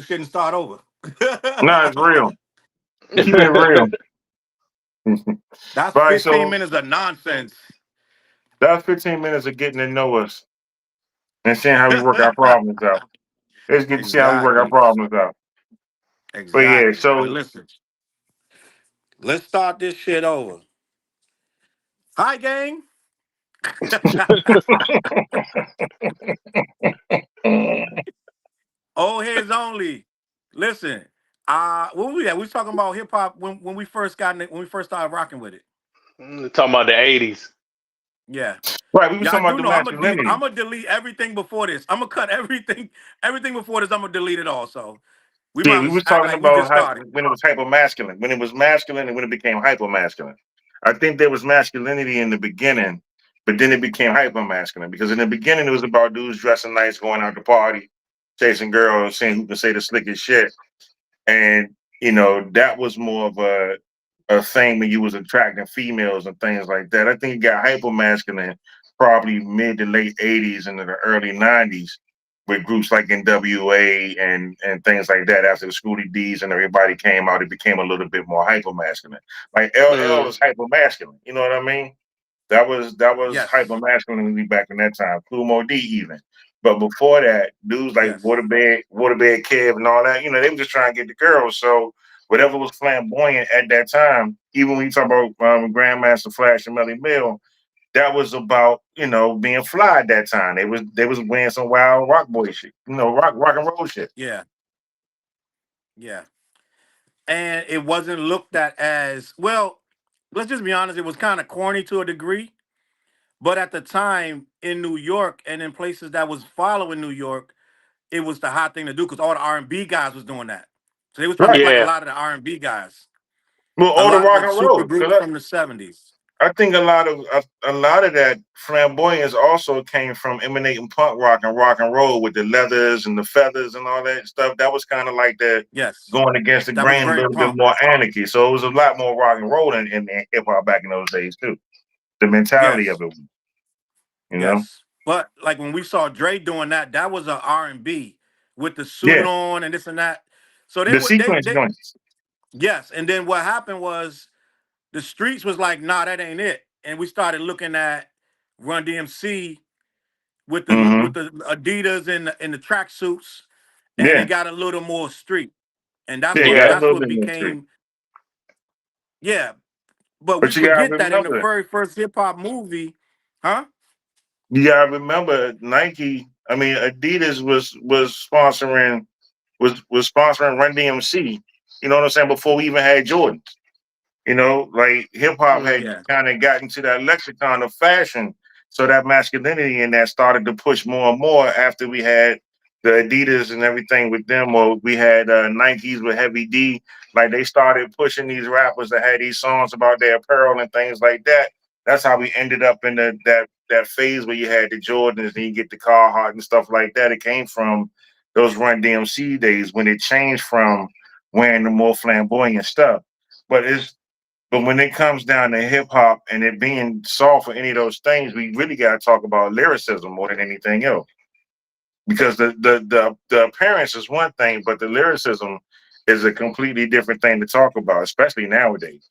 shouldn't start over. No, it's real. Keep it real. That's Right, 15 so minutes of nonsense. that's 15 minutes of getting to know us and seeing how we work our problems out. Let's get to see how we work our Exactly. problems out. But yeah, Exactly. But so listen, let's start this shit over. Hi, gang. Old heads only. Listen, what we at? We was talking about hip hop when we first got in it, when we first started rocking with it. Talking about the 80s. Yeah. right, we was Y'all talking about do the know masculinity. I'm gonna delete everything before this. I'm gonna cut everything before this. I'm gonna delete it all. So we Yeah, might we as well was act talking like we about just started. when it was hyper masculine, when it was masculine, and when it became hyper masculine. I think there was masculinity in the beginning, but then it became hyper masculine because in the beginning it was about dudes dressing nice, going out to party, chasing girls, seeing who can say the slickest shit, and that was more of a thing when you was attracting females and things like that. I think it got hyper masculine probably mid to late '80s into the early '90s with groups like NWA and things like that. After the Scooty D's and everybody came out, it became a little bit more hyper masculine. Like LL is hyper masculine. You know what I mean? That was hyper Yes. masculinity back in that time. Kumo D even. But before that, dudes like Yes. Waterbed Kev and all that, they were just trying to get the girls. So whatever was flamboyant at that time, even when you talk about Grandmaster Flash and Melly Mill, that was about being fly at that time. They was wearing some wild rock boy shit, rock and roll shit. Yeah. Yeah. And it wasn't looked at as well. Let's just be honest. It was kind of corny to a degree. But at the time in New York and in places that was following New York, it was the hot thing to do because all the R&B guys was doing that. So they was trying to Right. look like a Yeah. lot of the R&B guys, Well, a all the lot of rock the and super roll. groups from the 70s. I think a lot of that flamboyance also came from emanating punk rock and roll with the leathers and the feathers and all that stuff. That was kind of like the Yes, going against the that was grain, a very little bit punk. more anarchy. So it was a lot more rock and roll in hip hop back in those days too. The mentality of Yes, it, you know. yes. But like when we saw Dre doing that, that was a R&B with the suit Yeah, on and this and that. So they the would sequence they joints. yes. And then what happened was the streets was like, nah, that ain't it. And we started looking at Run DMC with Hmm. the Adidas and the track suits, and it Yeah, got a little more street. And yeah, you got a that's little what bit more street, became yeah. But we but you gotta forget that in the remember. very first hip hop movie, huh? You gotta remember Nike. I mean, Adidas was sponsoring Run DMC. You know what I'm saying? Before we even had Jordans. Like hip hop had Yeah. kind of gotten to that lexicon of fashion. So that masculinity in that started to push more and more after we had the Adidas and everything with them, or we had Nikes with Heavy D. Like they started pushing these rappers that had these songs about their apparel and things like that. That's how we ended up in that phase where you had the Jordans and you get the Carhartt and stuff like that. It came from those Run DMC days when it changed from wearing the more flamboyant stuff. But when it comes down to hip hop and it being soft or any of those things, we really got to talk about lyricism more than anything else. Because the appearance is one thing, but the lyricism is a completely different thing to talk about, especially nowadays.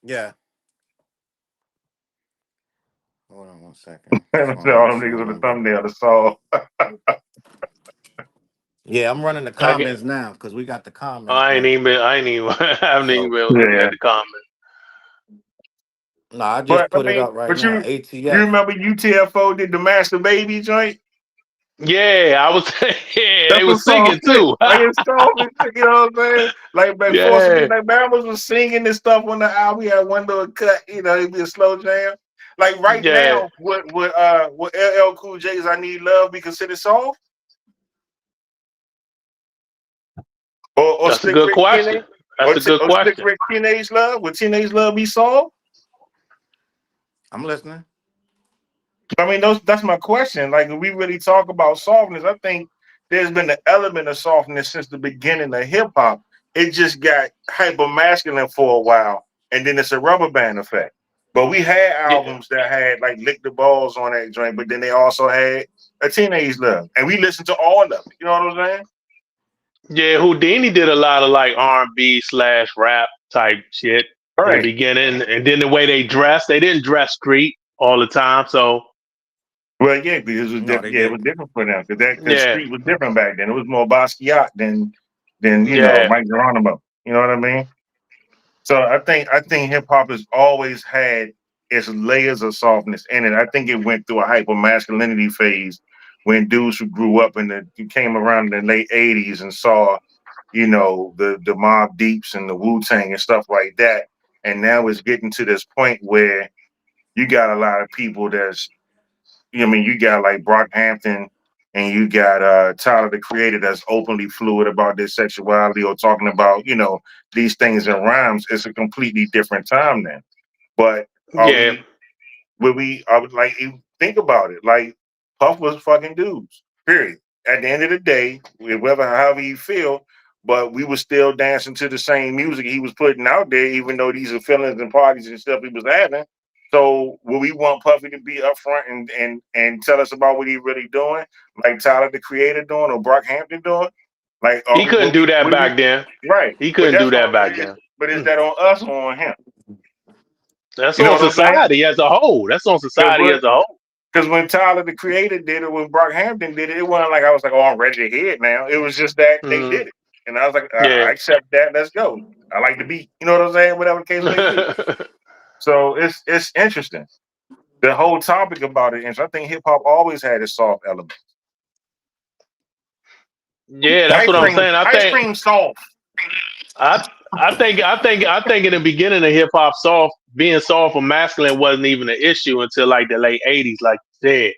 Yeah. Hold on 1 second. Just All want to make them sure niggas I'm on the under. thumbnail, the song. Yeah, I'm running the I get. comments now because we got the comments I ain't going. even. I ain't even. I haven't even So been looking Yeah, at the comments. no, I just but I put it mean, up right but now. you ATF. remember UTFO did the Master Baby joint? Yeah, I was. Yeah, they That's a was song singing shit. too. Like it's soft and shit, you know what I'm saying? Like before some Yeah, like Bama's was singing this stuff on the album. We had one little cut, it'd be a slow jam. Like right yeah. now, what LL Cool J's I Need Love be considered soft? Or That's a Slick good Rick question. Teenage That's a good or Slick question. Rick Teenage Love? Would Teenage Love be soft? I'm listening. I mean, that's my question. Like, if we really talk about softness, I think there's been an element of softness since the beginning of hip hop. It just got hyper masculine for a while, and then it's a rubber band effect. But we had Yeah, albums that had like Lick the Balls on that joint, but then they also had a teenage love, and we listened to all of it. You know what I'm saying? Yeah, Houdini did a lot of like R&B slash rap type shit All in the right. beginning, and then the way they dressed, they didn't dress street all the time. So Well, yeah, because it was No, different. they Yeah, it was didn't. different for them because because yeah, street was different back then. It was more Basquiat than yeah, Mike Geronimo. You know what I mean? So I think hip hop has always had its layers of softness in it. I think it went through a hyper masculinity phase when dudes who grew up in the who came around in the late '80s and saw the Mob Deeps and the Wu Tang and stuff like that, and now it's getting to this point where you got a lot of people that's I mean, you got like Brockhampton and you got Tyler the Creator that's openly fluid about their sexuality or talking about, these things in rhymes. It's a completely different time then. But are yeah. we I would like think about it. Like Puff was fucking dudes. Period. At the end of the day, whether however you feel, but we were still dancing to the same music he was putting out there, even though these are feelings and parties and stuff he was having. So will we want Puffy to be upfront and tell us about what he really doing, like Tyler the Creator doing or Brockhampton doing? Like, He couldn't do that what we back then. right? He But couldn't do that's that on. back then. But is that on us or on him? That's You know on what I'm saying? society as a whole. That's on society Because as a whole. when Tyler the Creator did it, when Brockhampton did it, it wasn't like I was like, oh, I'm ready to hear it now. It was just that they Mm, did it. And I was like, I yeah. accept that. Let's go. I like the beat. You know what I'm saying? Whatever the case may be. So it's interesting. The whole topic about it. And so I think hip hop always had its soft element. yeah, that's what I'm saying. Ice cream soft. I I think in the beginning of hip hop, being soft or masculine wasn't even an issue until like the late '80s, like you said.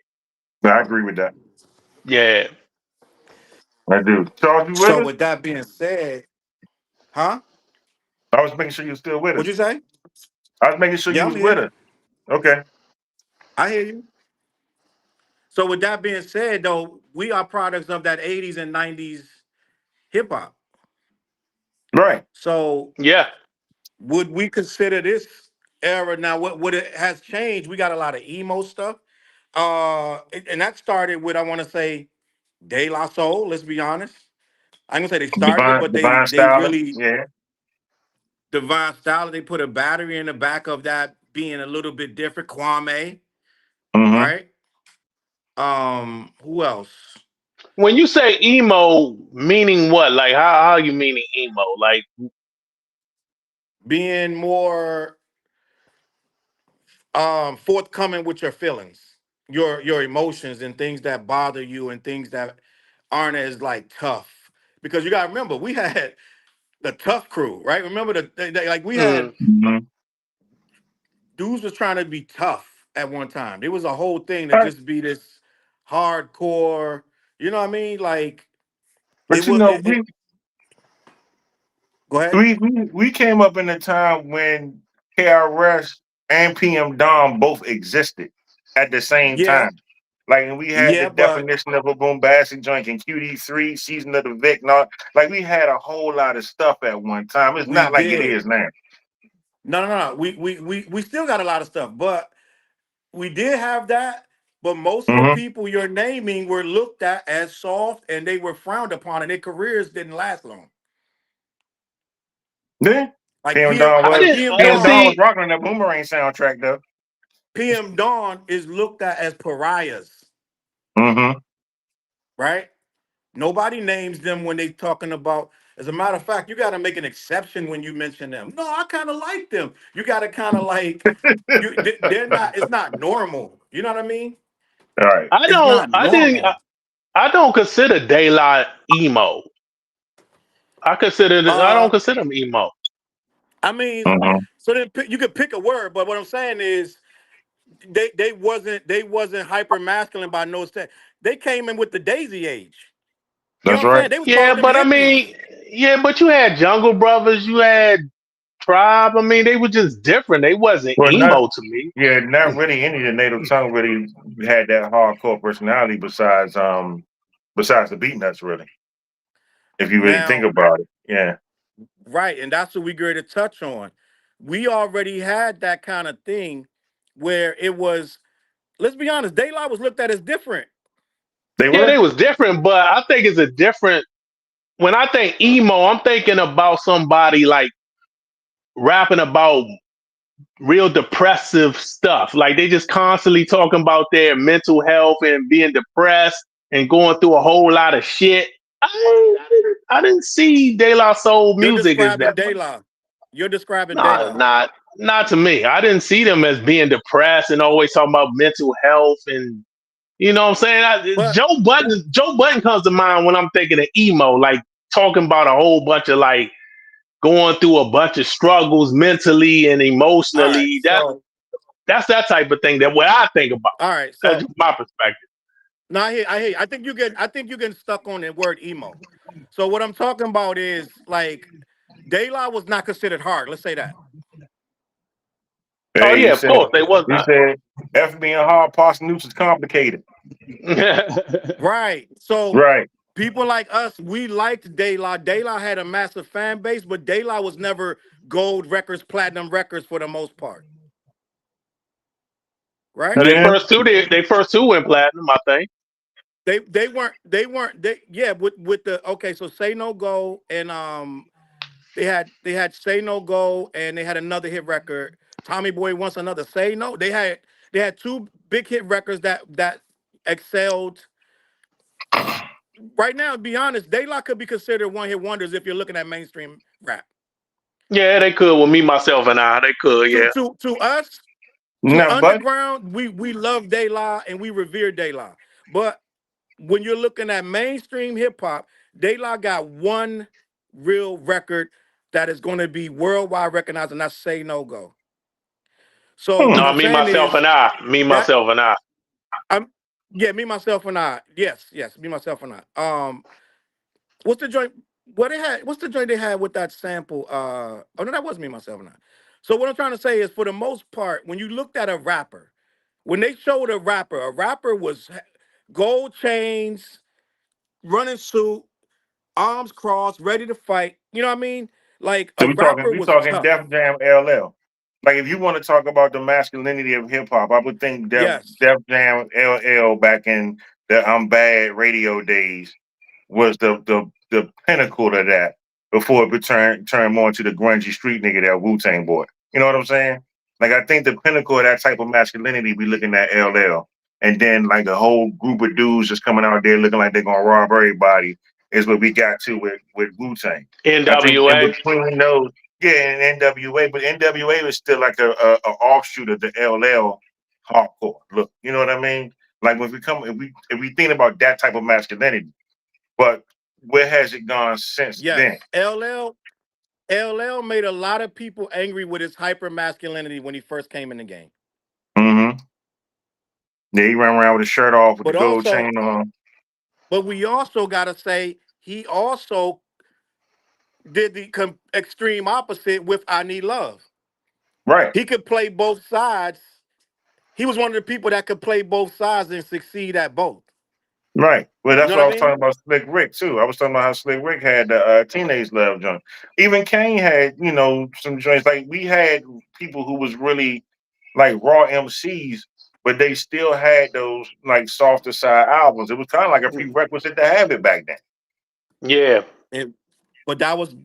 I agree with that. Yeah. I do. Charles, you with So us? with that being said, huh? I was making sure you're still with What'd us. you say? I was making sure you Yeah, I'm was with here. us. Okay. I hear you. So with that being said, though, we are products of that 80s and 90s hip hop. Right. So Yeah. would we consider this era now? What it has changed? We got a lot of emo stuff. And that started with, I want to say, De La Soul. Let's be honest. I'm gonna say they started it, but they Divine they Styler. really Yeah. Divine Style. They put a battery in the back of that being a little bit different. Kwame, Mm-hmm. right? Who else? When you say emo, meaning what? Like how you meaning emo? Like Being more forthcoming with your feelings, your emotions, and things that bother you, and things that aren't as like tough. Because you gotta remember, we had the tough crew, right? Remember like we had mm, Mm-hmm. dudes was trying to be tough at one time. It was a whole thing to Right. just be this hardcore. You know what I mean? Like it But was. we Go ahead. we came up in a time when KRS and PM Dom both existed at the same Yeah, time. Like, and we had the yeah, but definition of a bombastic joint in QD3, Season of the Vic, and all. Like, we had a whole lot of stuff at one time. It's we not like it did. is now. No, no, no. We still got a lot of stuff, but we did have that. But most of the Mm-hmm. people you're naming were looked at as soft, and they were frowned upon, and their careers didn't last long. Yeah. Like PM PM, Dom I like was didn't PM PM Dawn, Dom was see. rocking on that Boomerang soundtrack though. PM Dawn is looked at as pariahs, Mm-hmm. right? Nobody names them when they talking about. As a matter of fact, you got to make an exception when you mention them. No, I kind of like them. You got to kind of like they're not. It's not normal. You know what I mean? All right. I It's don't. not I didn't. normal. I don't consider Daylight emo. I don't Uh, consider him emo. I mean, Mm-hmm. so then you could pick a word, but what I'm saying is they wasn't hyper masculine by no step. They came in with the Daisy Age. You know That's what I'm right. saying? They was calling Yeah, them but I hippies. mean, yeah, but you had Jungle Brothers, you had Tribe. I mean, they were just different. They wasn't Well, not emo to me. yeah, not really any of the native tongue really had that hardcore personality besides the beat nuts really. If you really think Now, about it. Yeah. right, and that's what we going to touch on. We already had that kind of thing where it was. Let's be honest. Daylight was looked at as different. They Yeah, they were. was different, but I think it's a different. When I think emo, I'm thinking about somebody like rapping about real depressive stuff. Like they just constantly talking about their mental health and being depressed and going through a whole lot of shit. I didn't see De La Soul You're music as describing that. De La. You're describing De Not La. not not to me. I didn't see them as being depressed and always talking about mental health and you know what I'm saying. But Joe Button comes to mind when I'm thinking of emo, like talking about a whole bunch of like going through a bunch of struggles mentally and all right, emotionally. so That's that type of thing that what I think about. all right, That's so just my perspective. no, I hear. I think you getting stuck on the word emo. So what I'm talking about is like De La was not considered hard. Let's say that. Oh Hey, yeah, of course they was he not. said, F being hard, parsing news is complicated. Right. So Right. people like us, we liked De La. De La had a massive fan base, but De La was never gold records, platinum records for the most part. Right? No, Yeah. they first two went platinum, I think. They yeah, with the okay, so Say No Go and they had Say No Go and they had another hit record. Tommy Boy Wants Another. Say No. They had two big hit records that excelled. Right now, to be honest, De La could be considered one hit wonders if you're looking at mainstream rap. Yeah, they could with me, myself, and I. They could, To yeah. to to us, to Now, but underground, we love De La and we revere De La. But when you're looking at mainstream hip hop, De La got one real record that is going to be worldwide recognized, and that's Say No Go. So what hmm, No, I'm me, saying myself, is and I. Me, that myself, and I. I'm yeah, me myself and I. Yes, me myself and I. What's the joint? What they had? What's the joint they had with that sample? Oh no, that was me myself and I. So what I'm trying to say is, for the most part, when you looked at a rapper, when they showed a rapper was gold chains, running suit, arms crossed, ready to fight. You know what I mean? Like so a we talking rapper we was talking tough. Def Jam LL. Like if you want to talk about the masculinity of hip hop, I would think Yes. Def Jam LL back in the I'm Bad radio days was the pinnacle of that before it turned more into the grungy street nigga that Wu-Tang boy. You know what I'm saying? Like I think the pinnacle of that type of masculinity we looking at LL. And then like a whole group of dudes just coming out there looking like they're gonna rob everybody is what we got to with Wu-Tang. I think in NWA. between those, yeah, and NWA, but NWA was still like a offshoot of the LL hardcore look. You know what I mean? Like when we come if we think about that type of masculinity, but where has it gone since Yes. then? LL made a lot of people angry with his hyper masculinity when he first came in the game. Mm-hmm. Yeah, he ran around with his shirt off with the But gold also, chain on. but we also gotta say he also did the extreme opposite with I Need Love. Right, He could play both sides. He was one of the people that could play both sides and succeed at both. right. Well, You that's know what what I I was talking mean? about Slick Rick too. I was talking about how Slick Rick had the teenage love joint. Even Kane had, some joints. Like we had people who was really like raw MCs, but they still had those like softer side albums. It was kind of like a prerequisite to have it back then. Yeah. And, but that was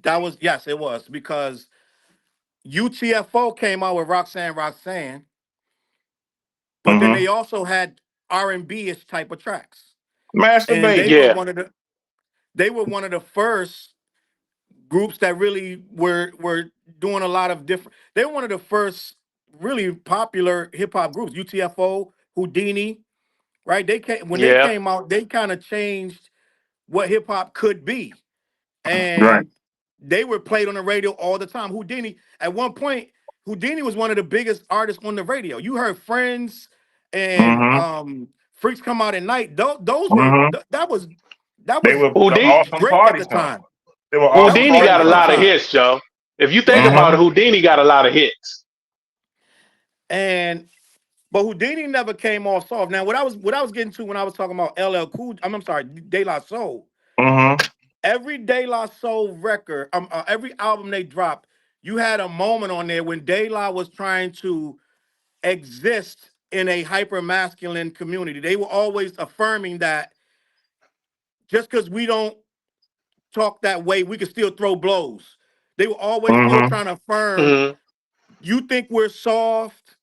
yes, it was because UTFO came out with Roxanne Roxanne, but then Mm-hmm. they also had R&B ish type of tracks, and Masturbating. Yeah. they were one of the first groups that really were doing a lot of different. They were one of the first really popular hip hop groups. UTFO, Houdini, right? They came when they Yeah. came out. They kind of changed what hip hop could be, Right. and they were played on the radio all the time. Houdini, at one point, Houdini was one of the biggest artists on the radio. You heard Friends and Mm-hmm. Freaks Come Out at Night. Those were Mm-hmm. that They was were the Houdini, awesome Drake at party the songs. time. They were That awesome was Houdini Drake got party a at the lot songs. of time. hits, Joe. If you think about Mm-hmm. it, Houdini got a lot of hits. And but Houdini never came off soft. Now, what I was getting to when I was talking about LL Cool, I'm sorry, De La Soul. Mm-hmm. Every De La Soul record, every album they dropped, you had a moment on there when De La was trying to exist in a hyper masculine community. They were always affirming that just because we don't talk that way, we can still throw blows. They were always still Mm-hmm. trying to affirm. Mhm. You think we're soft,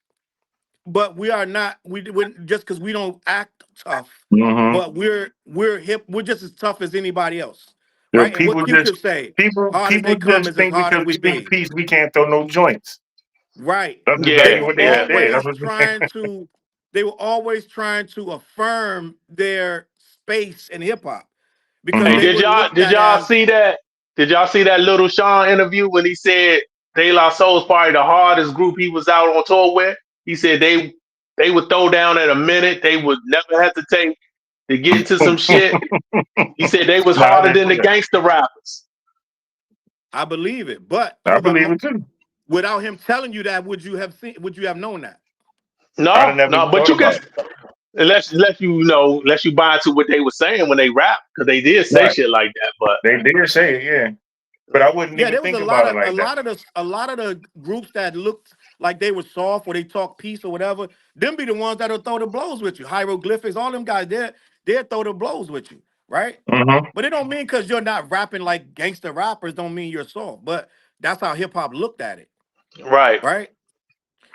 but we are not. We just because we don't act tough, Mm-hmm. but we're hip. We're just as tough as anybody else, The right? And what people Q-Tip just say, people hard as they people come just is as think hard because as we we speak be. peace, we can't throw no joints. Right. That's They exactly Yeah, were what they yeah. said. always That's what trying to. They were always trying to affirm their space in hip hop because Hey, mm-hmm. they were looked did at y'all as see that? Did y'all see that Little Sean interview when he said De La Soul's probably the hardest group he was out on tour with? He said they would throw down at a minute. They would never hesitate to get into some shit. He said they was No, I harder didn't than see the that. gangster rappers. I believe it, but I believe it too. without him telling you that, would you have seen? Would you have known that? I done No, never no, even but thought you can about it. unless you buy into what they were saying when they rap, because they did say Right. shit like that. But They did say it, yeah. But I wouldn't Yeah, even there was think about it a like that. lot of the groups that looked like they were soft or they talk peace or whatever. Them be the ones that'll throw the blows with you. Hieroglyphics, all them guys, they'll throw the blows with you, right? Mm-hmm. But it don't mean because you're not rapping like gangster rappers, don't mean you're soft. But that's how hip hop looked at it, right, right?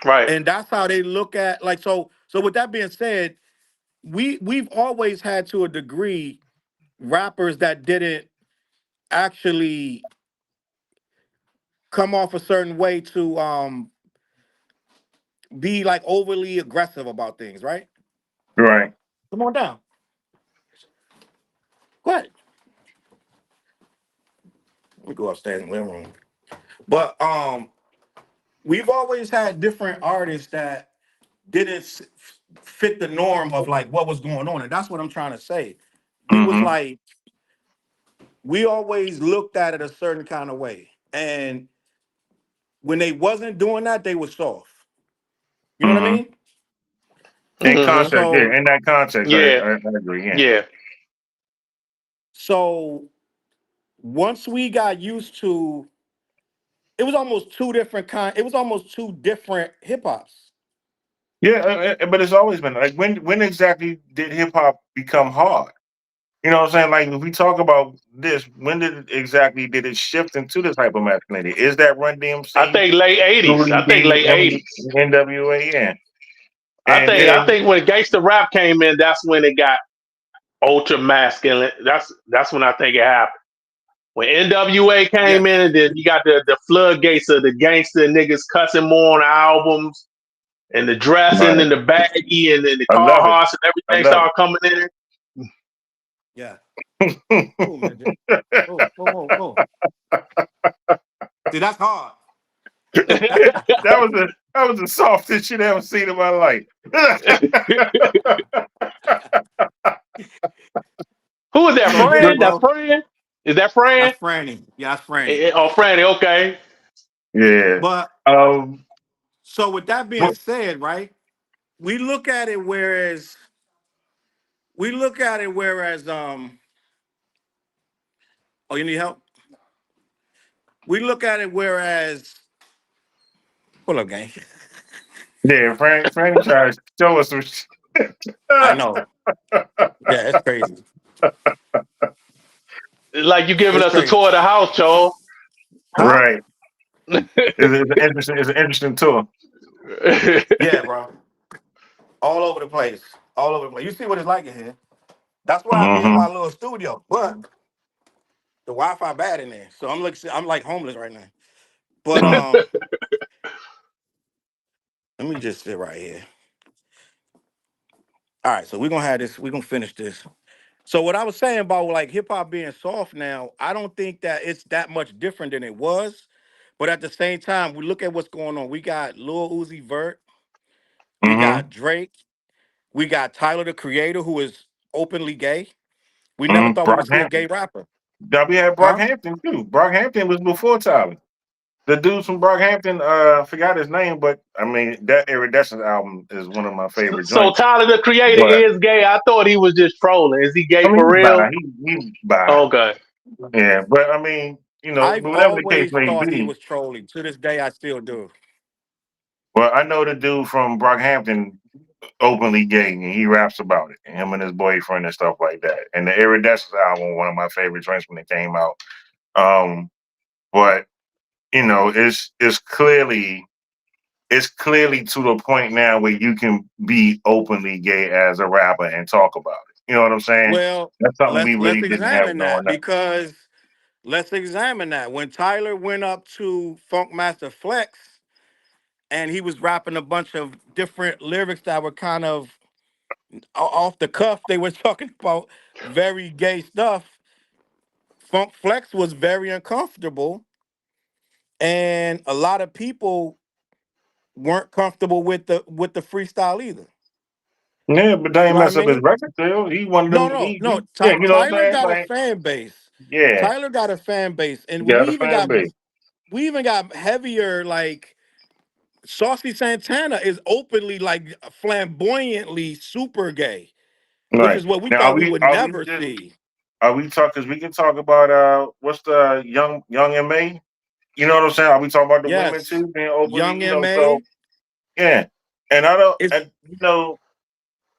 right. And that's how they look at like so. So with that being said, we've always had to a degree rappers that didn't actually come off a certain way to be like overly aggressive about things, right? Right. Come on down. Go ahead. We go upstairs in the living room. But we've always had different artists that didn't fit the norm of like what was going on, and that's what I'm trying to say. We was Mm-hmm. like we always looked at it a certain kind of way, and when they wasn't doing that, they were soft. You know what I Mm-hmm. mean? In Hmm. context, So yeah. In that context, Yeah, I agree. Yeah. yeah. so once we got used to it was almost two different it was almost two different hip hops. Yeah, but it's always been like when exactly did hip hop become hard? You know what I'm saying? Like if we talk about this, when exactly did it shift into this hypermasculinity? Is that Run I DMC, think late '80s. Rudy I think D, late '80s. NWA? Yeah, I and think I then think when gangster rap came in, that's when it got ultra masculine. That's when I think it happened. When NWA came Yes. in, and then you got the floodgates of the gangster niggas cussing more on albums, and the dressing right, and the baggy and the I love it. Carhartts and I everything love started coming in. Yeah. it. Oh man. Oh, oh, oh, oh. See, that's hard. That was the softest shit I ever seen in my life. Who is You that? gonna get it, Friend? That's bro. Friend? Is that Friend? That's Franny. Yeah, that's Franny. Oh, Franny. Okay. Yeah. But Um. so with that being But, said, right? We look at it whereas we look at it whereas oh, you need help? We look at it whereas hold up, gang. yeah, Frank tried to show us some shit. I know. Yeah, it's crazy. Like you giving It's us a crazy. tour of the house, Joe. Huh? Right. It's an interesting tour. Yeah, bro. All over the place. All over the place. You see what it's like in here. That's why I be in my Mm-hmm. little studio. But the Wi-Fi bad in there. So I'm like homeless right now. But let me just sit right here. All right, so we're gonna have this, we're gonna finish this. So what I was saying about like hip hop being soft now, I don't think that it's that much different than it was. But at the same time, we look at what's going on. We got Lil Uzi Vert, we Mm-hmm. got Drake, we got Tyler the Creator, who is openly gay. We never Mm-hmm. thought we would see a gay rapper. We had Huh? Brockhampton too. Brockhampton was before Tyler. The dudes from Brockhampton, I forgot his name, but I mean that Iridescent album is one of my favorite So joints. Tyler the Creator But is gay. I thought he was just trolling. Is he I gay mean for he's real? bi. He's bi. Okay. Yeah. But I mean, I've but whatever the case always may thought he be. was trolling. To this day, I still do. Well, I know the dude from Brockhampton. openly gay, and he raps about it, him and his boyfriend and stuff like that. And the Iridescence album, one of my favorite joints when it came out. Um, but it's clearly to the point now where you can be openly gay as a rapper and talk about it. You know what I'm saying? Well, That's something we let's really didn't have examine that growing up. because let's examine that. When Tyler went up to Funkmaster Flex and he was rapping a bunch of different lyrics that were kind of off the cuff, they were talking about very gay stuff. Funk Flex was very uncomfortable, and a lot of people weren't comfortable with the freestyle either. Yeah, but that You ain't know what I mess up his mean? record deal. He one of No, them. no, no. Yeah, you know what I'm Tyler saying? got a Like, fan base. yeah, Tyler got a fan base, and you got a fan base. we even got heavier. Like Saucy Santana is openly like flamboyantly super gay, which Right. is what we Now, thought we would are we never just see. are we talk? Because we can talk about what's the young Ma? You know what I'm saying? Are we talking about the women Yes, too being openly? Young So Ma yeah. And I don't, is. and,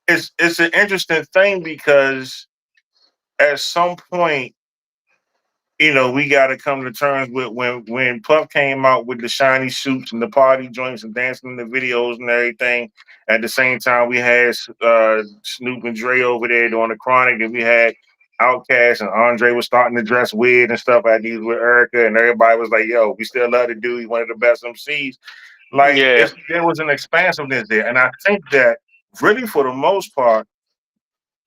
it's an interesting thing because at some point, we got to come to terms with when Puff came out with the shiny suits and the party joints and dancing in the videos and everything. At the same time, we had Snoop and Dre over there doing the Chronic, and we had Outkast and Andre was starting to dress weird and stuff like these with Erica, and everybody was like, "Yo, we still love the dude. He's one of the best MCs." Like Yeah. there was an expansiveness there, and I think that really for the most part,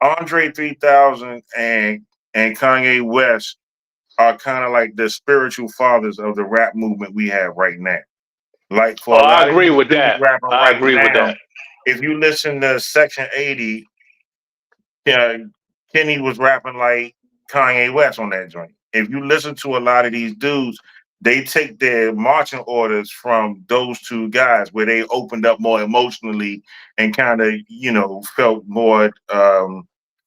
Andre 3000 and Kanye West are kind of like the spiritual fathers of the rap movement we have right now. Like Oh, for a I lot of agree these with dudes that. rapping I right agree with now, that. if you listen to Section 80, uh, Kenny was rapping like Kanye West on that joint. If you listen to a lot of these dudes, they take their marching orders from those two guys where they opened up more emotionally and kind of, felt more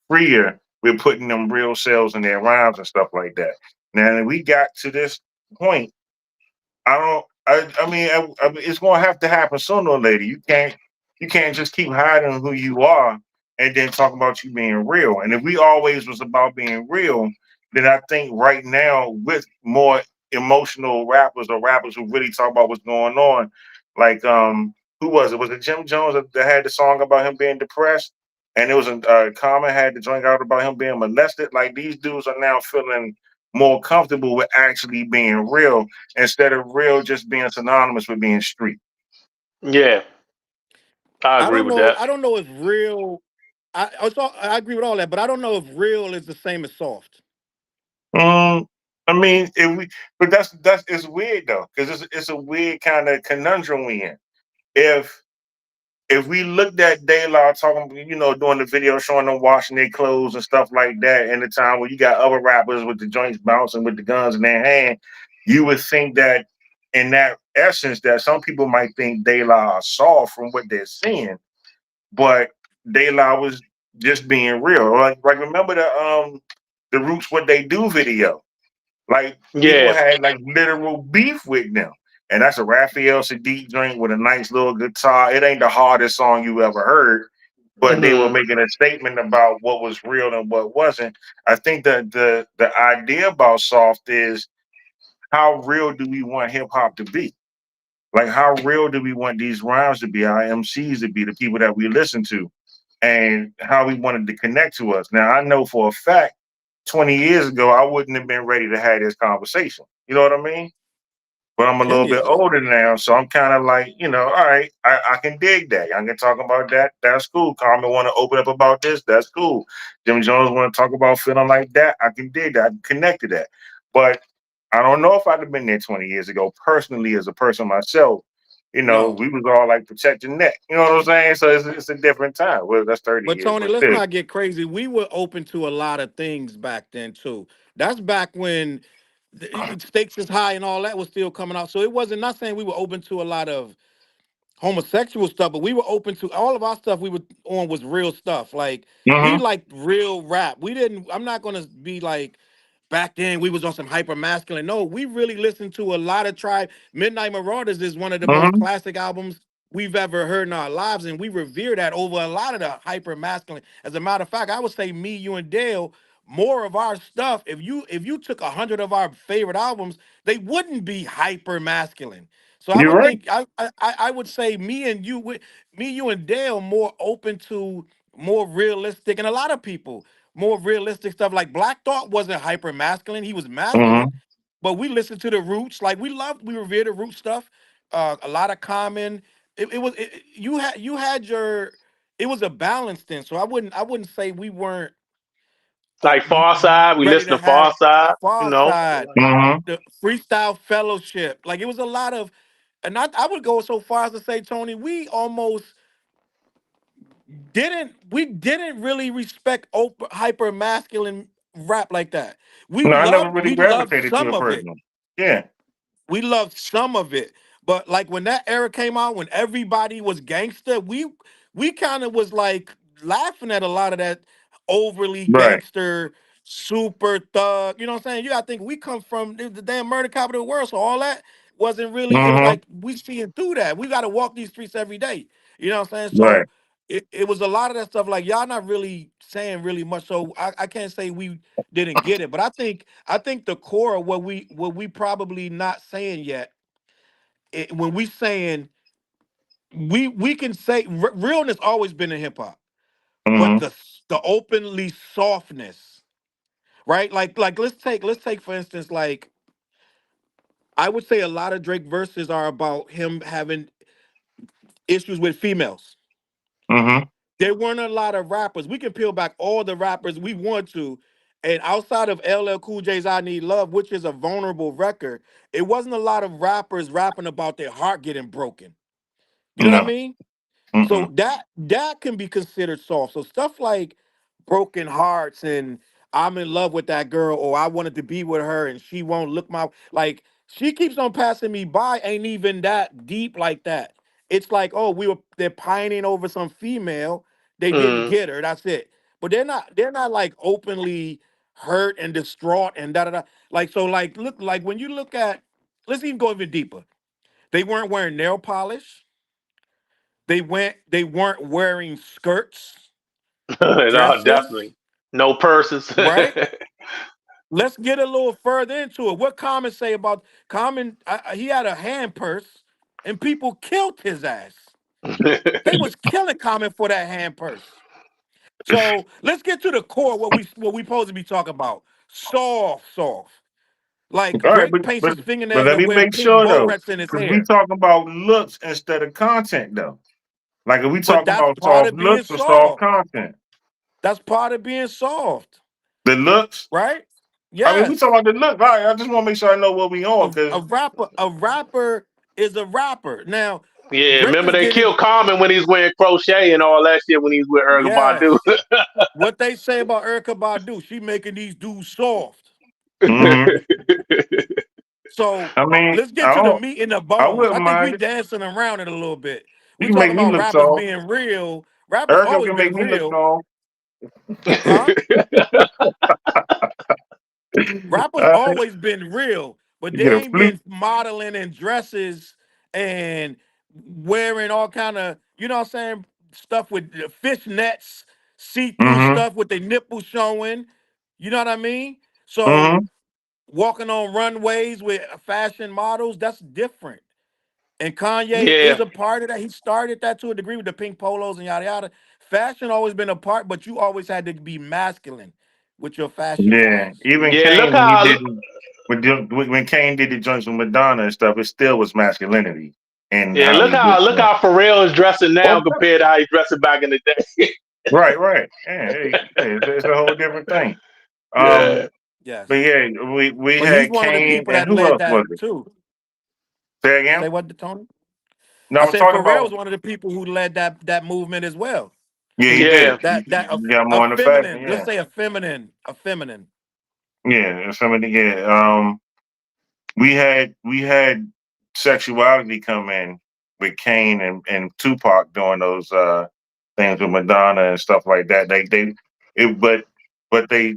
freer with putting them real selves in their rhymes and stuff like that. Now, we got to this point. I don't. I mean, it's going to have to happen sooner or later. You can't just keep hiding who you are and then talk about you being real. And if we always was about being real, then I think right now with more emotional rappers or rappers who really talk about what's going on, like who was it? Was it Jim Jones that had the song about him being depressed? And it was a Common had the joint out about him being molested. Like these dudes are now feeling more comfortable with actually being real instead of real just being synonymous with being street. Yeah, I I agree don't with know. that. I don't know if real. I agree with all that, but I don't know if real is the same as soft. Mm, I mean, but that's it's weird though, because it's a weird kind of conundrum we in. If if we looked at De La talking, doing the video showing them washing their clothes and stuff like that, in the time where you got other rappers with the joints bouncing with the guns in their hand, you would think that in that essence that some people might think De La are soft from what they're seeing, but De La was just being real. Like remember the Roots What They Do video. Like people Yeah. had like literal beef with them. And that's a Raphael Sadiq drink with a nice little guitar. It ain't the hardest song you ever heard, but they were Hmm. making a statement about what was real and what wasn't. I think that the idea about soft is how real do we want hip hop to be? Like how real do we want these rhymes to be, our MCs to be, the people that we listen to, and how we wanted to connect to us. Now I know for a fact 20 years ago, I wouldn't have been ready to have this conversation. You know what I mean? But I'm a 10 little bit years ago. older now, so I'm kind of like, all right, I can dig that. I can talk about that. That's cool. Carmen want to open up about this. That's cool. Jim Jones want to talk about feeling like that. I can dig that. I can connect to that. But I don't know if I'd have been there 20 years ago. Personally, as a person myself, No. we was all like protect your neck. You know what I'm saying? So it's a different time. Well, that's 30 But years, Tony, but let's still. not get crazy. We were open to a lot of things back then too. That's back when stakes is high and all that was still coming out. So it wasn't not saying we were open to a lot of homosexual stuff, but we were open to all of our stuff we were on was real stuff. Like we Hmm. liked real rap. We didn't I'm not gonna be like back then we was on some hyper masculine. No, we really listened to a lot of Tribe. Midnight Marauders is one of the most Hmm. classic albums we've ever heard in our lives, and we revere that over a lot of the hyper masculine. As a matter of fact, I would say me, you, and Dale, more of our stuff. If you took 100 of our favorite albums, they wouldn't be hyper masculine. So I You're would right. think I would say me, you, and Dale more open to more realistic, and a lot of people more realistic stuff. Like Black Thought wasn't hyper masculine; he was masculine, Mm-hmm. but we listened to the Roots. Like we revere the Root stuff. A lot of Common. You had your. It was a balance then, so I wouldn't say we weren't Like Far Side, we ready listen to to have Far Side, you Far know. Side, Mm-hmm. the Freestyle Fellowship. Like it was a lot of, and I would go so far as to say, Tony, we didn't really respect hyper masculine rap like that. We No, I never loved really we loved gravitated to some it of it. personally. Yeah. We loved some of it, but like when that era came out, when everybody was gangster, we kind of was like laughing at a lot of that overly Right. gangster, super thug. You know what I'm saying? You gotta think we come from the damn murder capital of the world, so all that wasn't really. It was Mm-hmm. like we seeing through that. We got to walk these streets every day. You know what I'm saying? Right. So it was a lot of that stuff. Like y'all not really saying really much. So I can't say we didn't get it, but I think the core of what we probably not saying yet, when we saying we can say realness always been in hip hop, but Mm-hmm. the openly softness, right? Like let's take for instance, like I would say a lot of Drake verses are about him having issues with females. Mm-hmm. There weren't a lot of rappers. We can peel back all the rappers we want to, and outside of LL Cool J's "I Need Love," which is a vulnerable record, it wasn't a lot of rappers rapping about their heart getting broken. You know what I No. mean? So Mm-mm. that can be considered soft. So stuff like broken hearts and I'm in love with that girl or I wanted to be with her and she won't look my like she keeps on passing me by ain't even that deep like that. It's like, oh, they're pining over some female, they didn't Mm. get her. That's it. But they're not like openly hurt and distraught and da da da. Like so like look like when you look at let's even go even deeper. They weren't wearing nail polish. They weren't wearing skirts, No, dresses, definitely. No purses. right? Let's get a little further into it. What Common say about Common? He had a hand purse, and people killed his ass. They was killing Common for that hand purse. So let's get to the core. What we supposed to be talking about? Soft, soft. Like All right, Drake but paints but his but fingernails let and me wear make pink sure bow though, rats in his because we hair. talking about looks instead of content though. Like if we But talking that's about part soft of being looks or soft soft. content, That's part of being soft, the looks. right? I mean, we talking Yes. about the look. Right? I just want to make sure I know what we on because A rapper is a rapper. Now, Yeah, Drake remember is they getting killed Common when he's wearing crochet and all that shit when he's with Erykah Badu. yes. What they say about Erica Badu, she making these dudes soft. hmm So I mean, let's get to the meat and the I bones. wouldn't I think we mind it. dancing around it a little bit. You We can make talking me about look rappers tall. being real. Rappers Erica always can make been me look real, tall. huh? Rappers uh, always been real, but you get they a ain't flute. been modeling in dresses and wearing all kind of, you know what I'm saying, stuff with the fishnets, see-through Mm-hmm. stuff with their nipples showing. You know what I mean? So Mm-hmm. walking on runways with fashion models, that's different. And Kanye is Yeah, a part of that. He started that to a degree with the pink polos and yada yada. Fashion always been a part, but you always had to be masculine with your fashion Yeah. choices. Even yeah. Look Kane when he how did when Kane did the joints with Madonna and stuff, it still was masculinity and yeah, how he did look that. how Pharrell is dressing Oh, now compared to how he dressing back in the day. right, right. Yeah, it's a whole different thing. Um, Yeah, but Yes. yeah, we But he's had one of the Kane people and that who led else was that it? too. Say Say again? what, Tony? No, I I was said talking Pharrell about. was one of the people who led that movement as well. Yeah, he yeah, did. That He got a more on the fashion. feminine, let's Yeah, say a feminine. yeah. Some of the yeah. We had sexuality come in with Kane and Tupac doing those things with Madonna and stuff like that. They it but they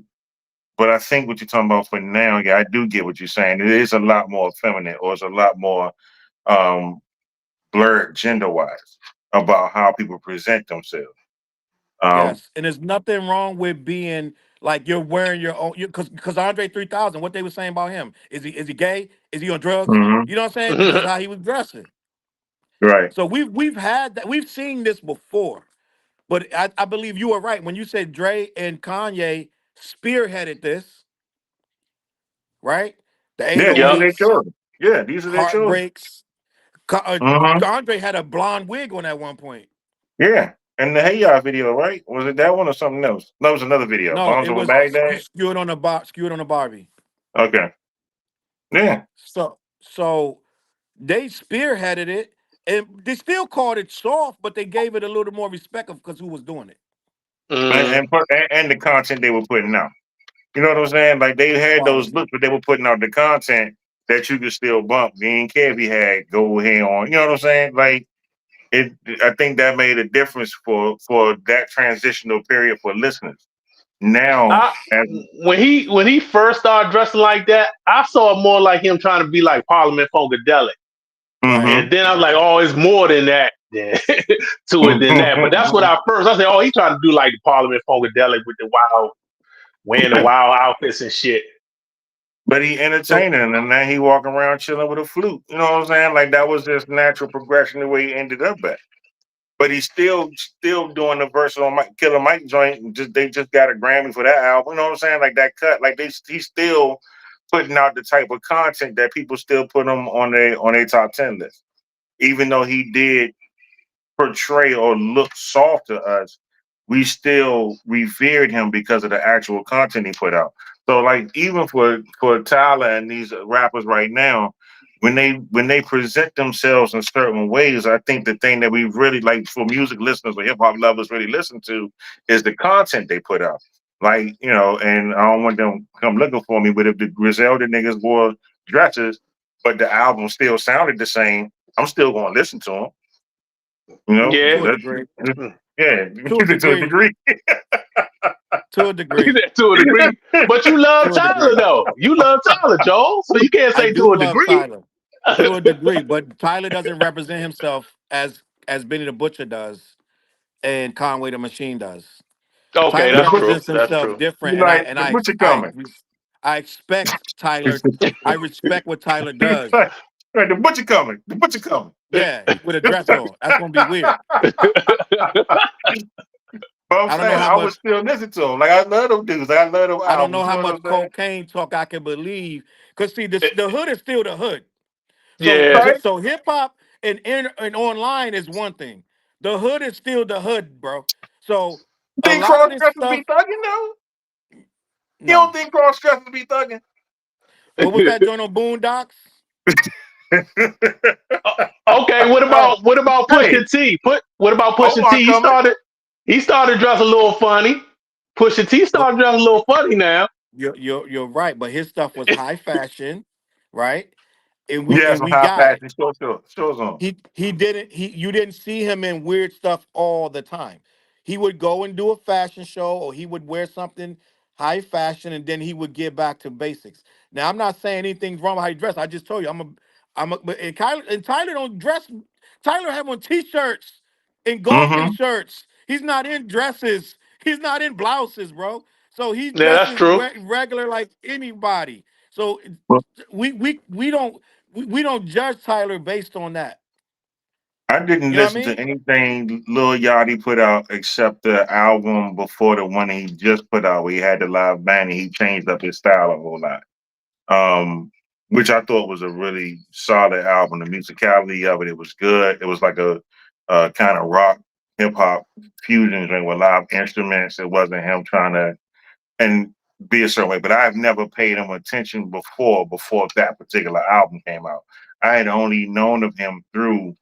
but I think what you're talking about for now, yeah, I do get what you're saying. It is a lot more feminine or it's a lot more um blurred gender wise about how people present themselves. Um, Yes, and there's nothing wrong with being like you're wearing your own. Because Andre 3000, what they were saying about him is he gay? Is he on drugs? mhm, You know what I'm saying? Because how he was dressing. right. So we've had that. We've seen this before. But I believe you were right when you said Dre and Kanye spearheaded this, right? The Yeah, these are Yep. their 808s, children. Yeah, these are their children. heartbreaks. Ka- uh, Hmm. Andre had a blonde wig on at one point. Yeah. And the Hey Ya video, right? Was it that one or something else? No, it was another video. No, Bombs it over was Baghdad. skewed on the Barbie. Okay. Yeah. So they spearheaded it, and they still called it soft, but they gave it a little more respect of because who was doing it. Mm. And the content they were putting out. You know what I'm saying? Like they had those Quality. looks, but they were putting out the content that you could still bump. You didn't care if he had go ahead on. You know what I'm saying? Like it. I think that made a difference for that transitional period for listeners. Now, I as when he first started dressing like that, I saw it more like him trying to be like Parliament Funkadelic. Right. And then I was like, oh, it's more than that to it than that. But that's what I said, oh, he trying to do like the Parliament Funkadelic with the wild, wearing the wild outfits and shit. but he So entertaining, and then he walking around chilling with a flute. You know what I'm saying? Like that was just natural progression the way he ended up at. But he's still doing the versatile Mike, Killer Mike joint. Just they just got a Grammy for that album. You know what I'm saying? Like that cut. Like he's still putting out the type of content that people still put him on their top 10 list. Even though he did portray or look soft to us, we still revered him because of the actual content he put out. So like even for Tyler and these rappers right now, when they present themselves in certain ways, I think the thing that we really like for music listeners or hip hop lovers really listen to is the content they put out. Like, you know, and I don't want them to come looking for me, but if the Griselda niggas wore dresses, but the album still sounded the same, I'm still gonna listen to them. You know, Yeah. to a degree, yeah, to a to a degree, degree. to a degree, To a degree. But you love to a Tyler degree. though. You love Tyler, Joel. So you can't I say to do a love degree. Tyler to a degree, but Tyler doesn't represent himself as Benny the Butcher does and Conway the Machine does. Okay, Tyler The that's true. represents butcher, That's himself true. different, you and like the butcher coming. I expect Tyler. I respect what Tyler does. Right, the butcher coming. The butcher coming. Yeah, with a dress on. That's gonna be weird. But I'm I don't know saying how I would much. still listen to them. Like I love them dudes. Like, I love them I don't know albums. You how know what much I'm saying? cocaine talk I can believe. Cause see, the hood is still the hood. So Yeah. Right? hip hop and online is one thing. The hood is still the hood, bro. So a Think lot of cross this dressers be stuff, thugging though? You don't no. think cross dressers be thugging? What was that joint on Boondocks? Okay, uh, what about hey, Pusha T? What about Pusha Omar T? coming. He started dressing a little funny. Pusha T But started dressing a little funny now. you're right. But his stuff was high fashion, right? Yeah, And some we high got it. fashion. Shows on. He didn't he you didn't see him in weird stuff all the time. He would go and do a fashion show or he would wear something high fashion and then he would get back to basics. Now I'm not saying anything's wrong with how he dress. I just told you but and Tyler don't dress. Tyler have on t-shirts and golfing Mm-hmm. shirts. He's not in dresses. He's not in blouses, bro. So he Yeah, that's dresses true. regular like anybody. So we don't judge Tyler based on that. I didn't You know what I listen to mean? anything Lil Yachty put out except the album before the one he just put out where he had the live band and he changed up his style a whole lot. Which I thought was a really solid album. The musicality of it was good. It was like a kind of rock hip hop fusion thing with live instruments. It wasn't him trying to and be a certain way. But I've never paid him attention before that particular album came out. I had only known of him through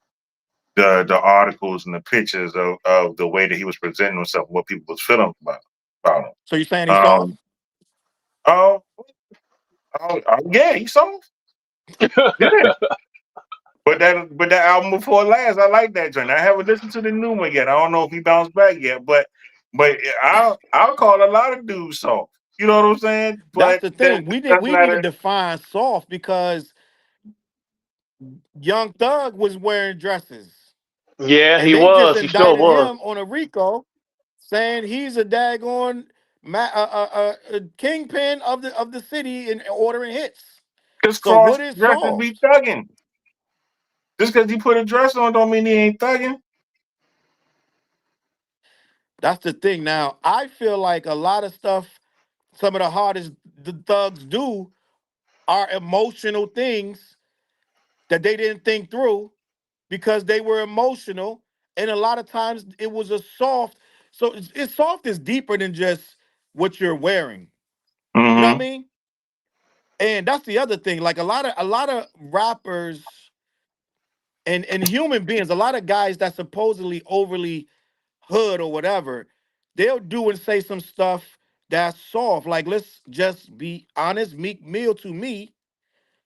the articles and the pictures of the way that he was presenting himself, what people was feeling about him. So you saying he's soft? Um, oh, yeah, he's soft. Yeah, but that album before last, I like that joint. I haven't listened to the new one yet. I don't know if he bounced back yet, but I'll call a lot of dudes soft. You know what I'm saying? That's But the thing. that's We not need to a define soft because Young Thug was wearing dresses, Yeah, and he they just was. He sure indicted was. him on a RICO, saying he's a daggone kingpin of the city and ordering hits. Because So cross what is dressing be solved? thugging. Just because he put a dress on don't mean he ain't thugging. That's the thing. Now I feel like a lot of stuff, some of the hardest the thugs do are emotional things that they didn't think through because they were emotional, and a lot of times it was a soft. So it's soft is deeper than just what you're wearing. You know what I Mm-hmm. mean? And that's the other thing. Like a lot of rappers and human beings, a lot of guys that supposedly overly hood or whatever, they'll do and say some stuff that's soft. Like let's just be honest, Meek Mill to me,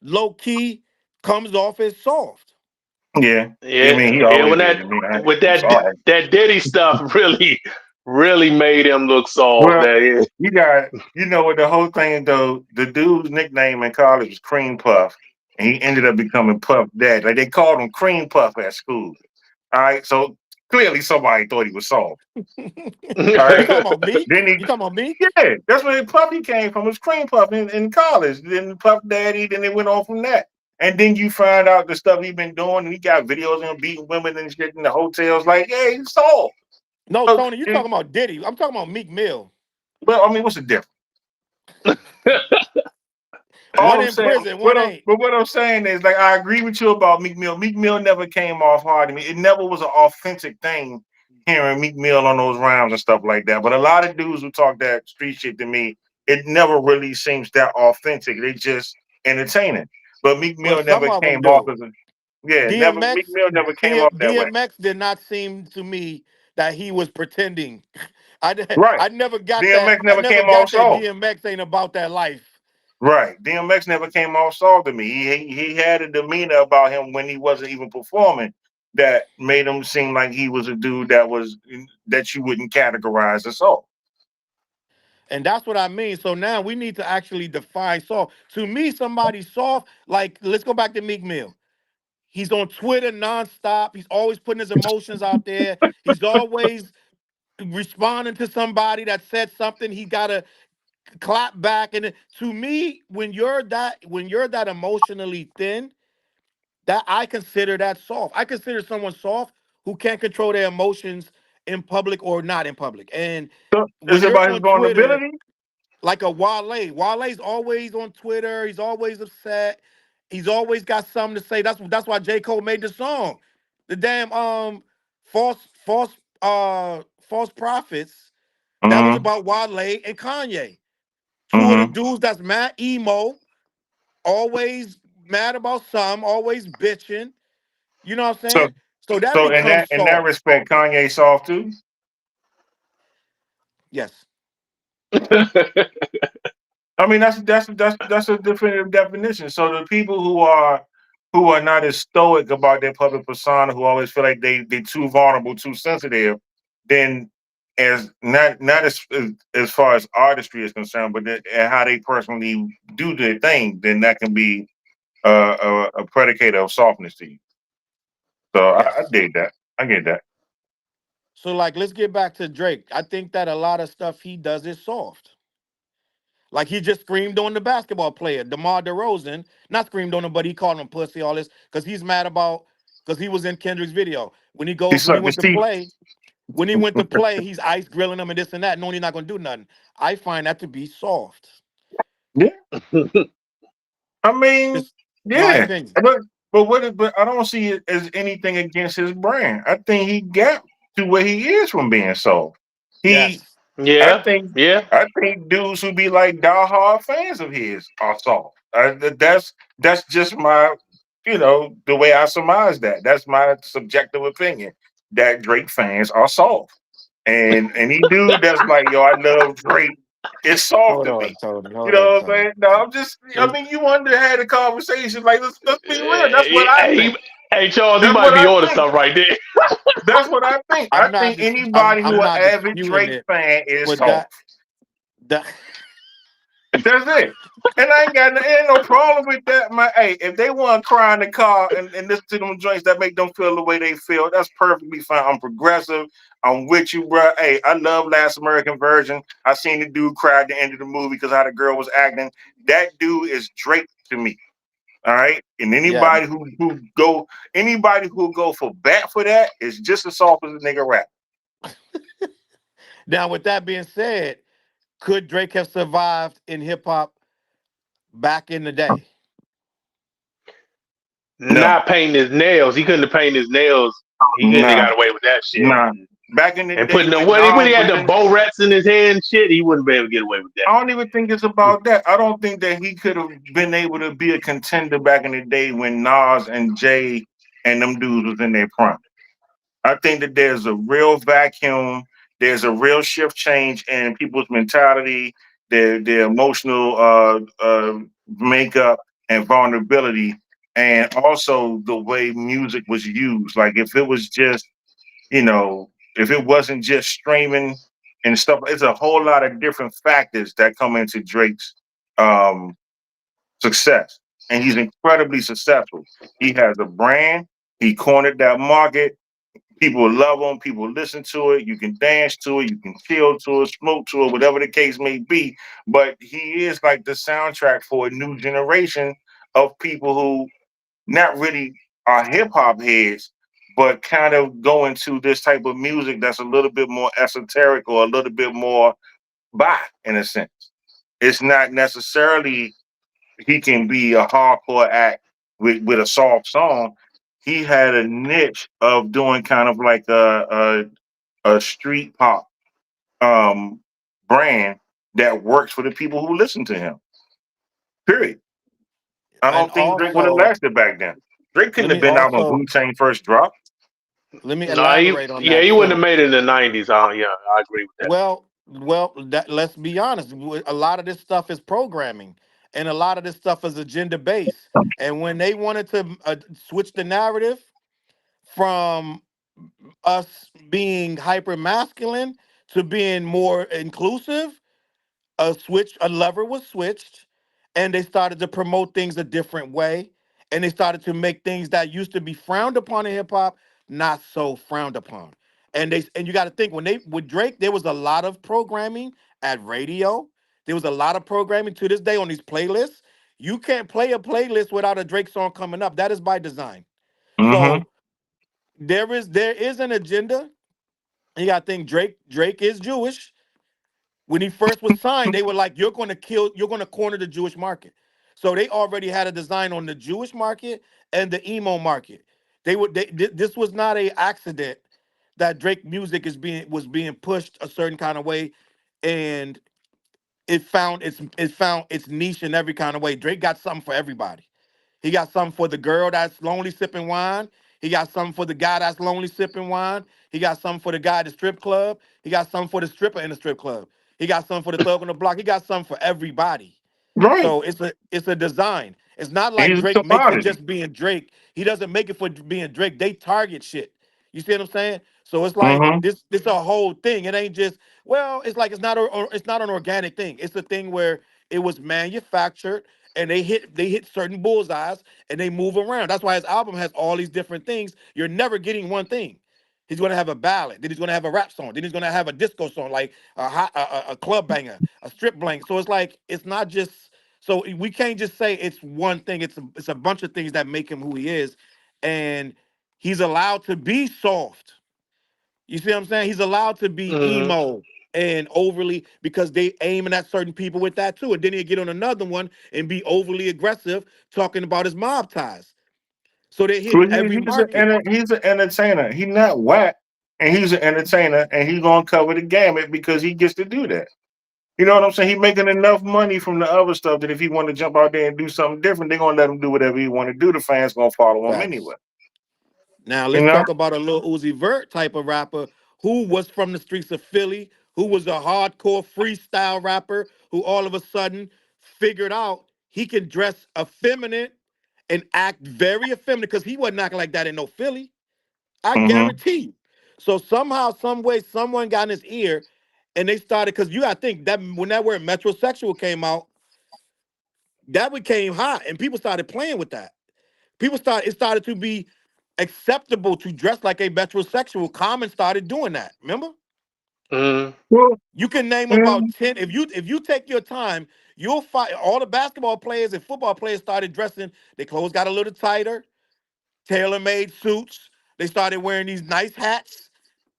low key comes off as soft. Yeah. I Yeah, mean, he yeah. always When is. that I mean, with I'm sorry. that Diddy stuff really made him look soft. Well, That is. you got, you know what the whole thing though, the dude's nickname in college was Cream Puff, and he ended up becoming Puff Dad. Like they called him Cream Puff at school. All right. So clearly somebody thought he was soft. All You right. talking about Meek? Then he You talking about Meek? yeah, that's where Puffy came from, was Cream Puff in college. Then Puff Daddy, then it went on from that. And then you find out the stuff he been doing, and he got videos of him beating women and shit in the hotels. Like, yeah, he's soft. No, So, Tony, you talking about Diddy. I'm talking about Meek Mill. well, I mean, what's the difference? All One I'm in saying, prison, one ain't. what I'm saying is, like, I agree with you about Meek Mill. Meek Mill never came off hard to me. It never was an authentic thing hearing Meek Mill on those rounds and stuff like that. But a lot of dudes who talk that street shit to me, it never really seems that authentic. They just entertaining. But Meek Well, Mill some never of them came off do. as a yeah, never Meek DMX, Mill never came off that way. DMX did not seem to me that he was pretending. Right. I never got that. DMX I never never came off got that soft. DMX ain't about that life. Right. DMX never came off soft to me. He had a demeanor about him when he wasn't even performing that made him seem like he was a dude that you wouldn't categorize as soft. And that's what I mean. So now we need to actually define soft. To me, somebody soft, like let's go back to Meek Mill. He's on Twitter nonstop. He's always putting his emotions out there. He's always responding to somebody that said something. He gotta clap back. And to me, when you're that emotionally thin, that I consider that soft. I consider someone soft who can't control their emotions in public or not in public. And So is when it you're about his on Twitter, vulnerability? like a Wale. Wale's always on Twitter. He's always upset. He's always got something to say. That's why J. Cole made the song. The damn false prophets. That was Mm-hmm. about Wale and Kanye. Two of the Mm-hmm. dudes that's mad emo, always mad about some, always bitching. You know what I'm So saying? So that so becomes in that soft. respect, Kanye soft too. Yes. I mean, that's a definitive definition. So the people who are not as stoic about their public persona, who always feel like they too vulnerable, too sensitive, then as not as far as artistry is concerned, but and how they personally do their thing, then that can be a predicator of softness to you. So I Yes. dig that. I get that. So like let's get back to Drake. I think that a lot of stuff he does is soft. Like he just screamed on the basketball player, DeMar DeRozan. Not screamed on him, but he called him pussy, all this, because he's mad about because he was in Kendrick's video. He When he sucked his went to teeth. play, he's ice grilling him and this and that, knowing he's not gonna do nothing. I find that to be soft. Yeah. I mean, Just my yeah, opinion. but I don't see it as anything against his brand. I think he got to where he is from being soft. He, Yes. I Yeah, think, yeah. I think dudes who be like diehard fans of his are soft. That's just my, the way I surmise that. That's my subjective opinion that Drake fans are soft, and any dude that's like, yo, I love Drake, it's soft Hold to on, me. Tony. You Hold on, know what I'm Tony. saying? No, I'm just. I mean, you wanted to have a conversation. Like, let's be real. That's what I Hey, think. hey, Charles, you That's might what be I on to think. something right there. That's what I think. I think anybody I'm who an not avid disputing Drake it, fan is but soft. that That's it. And I ain't no problem with that. My hey, if they want to cry in the car and listen to them joints that make them feel the way they feel, that's perfectly fine. I'm progressive. I'm with you, bro. Hey, I love Last American Virgin. I seen the dude cry at the end of the movie because how the girl was acting. That dude is Drake to me. All right. And Yeah. anybody who go for bat for that is just as soft as a nigga rap. Now, with that being said, could Drake have survived in hip hop back in the day? No, Not painting his nails. He couldn't have painted his nails. He couldn't have nah, got away with that shit. nah. Back in the And day putting the when when Nas he had was the in bow rats in his hand and shit, he wouldn't be able to get away with that. I don't even think it's about that. I don't think that he could have been able to be a contender back in the day when Nas and Jay and them dudes was in their prime. I think that there's a real vacuum. There's a real shift change in people's mentality, their emotional makeup and vulnerability, and also the way music was used. Like if it was just, if it wasn't just streaming and stuff, it's a whole lot of different factors that come into Drake's um, success. And he's incredibly successful. He has a brand. He cornered that market. People love him. People listen to it. You can dance to it. You can chill to it, smoke to it, whatever the case may be. But he is like the soundtrack for a new generation of people who not really are hip hop heads, but kind of go into this type of music that's a little bit more esoteric or a little bit more by in a sense. It's not necessarily he can be a hardcore act with a soft song. He had a niche of doing kind of like a street pop um, brand that works for the people who listen to him. Period. I And don't think Drake would have also, lasted back then. Drake couldn't let have me been out when also Wu Tang first dropped. let me No, elaborate on yeah, that he wouldn't have too. made it in the '90s. Yeah, I agree with that. Well, let's be honest. A lot of this stuff is programming, and a lot of this stuff is agenda based. And when they wanted to switch the narrative from us being hyper masculine to being more inclusive, a lever was switched, and they started to promote things a different way, and they started to make things that used to be frowned upon in hip hop not so frowned upon. And you got to think, when they with Drake, there was a lot of programming at radio. There was a lot of programming to this day on these playlists. You can't play a playlist without a Drake song coming up. That is by design. Mm-hmm. So there is an agenda. You got to think, Drake is Jewish. When he first was signed, they were like, you're going to corner the Jewish market. So they already had a design on the Jewish market and the emo market. This was not a accident that Drake music was being pushed a certain kind of way, and it found its niche in every kind of way. Drake got something for everybody. He got something for the girl that's lonely sipping wine. He got something for the guy that's lonely sipping wine. He got something for the guy at the strip club. He got something for the stripper in the strip club. He got something for the thug on the block. He got something for everybody. Right. So it's a design. It's not And like he's a Drake make it commodity. just being Drake. He doesn't make it for being Drake. They target shit. You see what I'm saying? So it's like Mm-hmm. this a whole thing. It ain't just, well, it's like it's not an organic thing. It's a thing where it was manufactured, and they hit certain bullseyes, and they move around. That's why his album has all these different things. You're never getting one thing. He's gonna have a ballad, then he's gonna have a rap song, then he's gonna have a disco song, like a club banger, a strip blank. So it's like it's not just, so we can't just say it's one thing. It's a bunch of things that make him who he is, and he's allowed to be soft. You see what I'm saying? He's allowed to be Hmm. emo and overly, because they aiming at certain people with that too. And then he'll get on another one and be overly aggressive, talking about his mob ties. So they're hitting Well, every market. he's an entertainer. He's not whack, and he's an entertainer, and he's gonna cover the gamut because he gets to do that. You know what I'm saying? He making enough money from the other stuff that if he want to jump out there and do something different, they're gonna let him do whatever he want to do. The fans gonna follow him Facts. anyway. Now You let's know? talk about a little Uzi Vert type of rapper who was from the streets of Philly, who was a hardcore freestyle rapper, who all of a sudden figured out he can dress effeminate and act very effeminate, because he wasn't acting like that in no Philly. I Mm-hmm. guarantee you. So somehow, some way, someone got in his ear, and they started, because you gotta think that when that word metrosexual came out, that became hot, and people started playing with that. It started to be acceptable to dress like a metrosexual. Common started doing that. Remember? Mm. Well, You can name yeah. about 10. If you take your time, you'll find all the basketball players and football players started dressing. Their clothes got a little tighter, tailor-made suits. They started wearing these nice hats.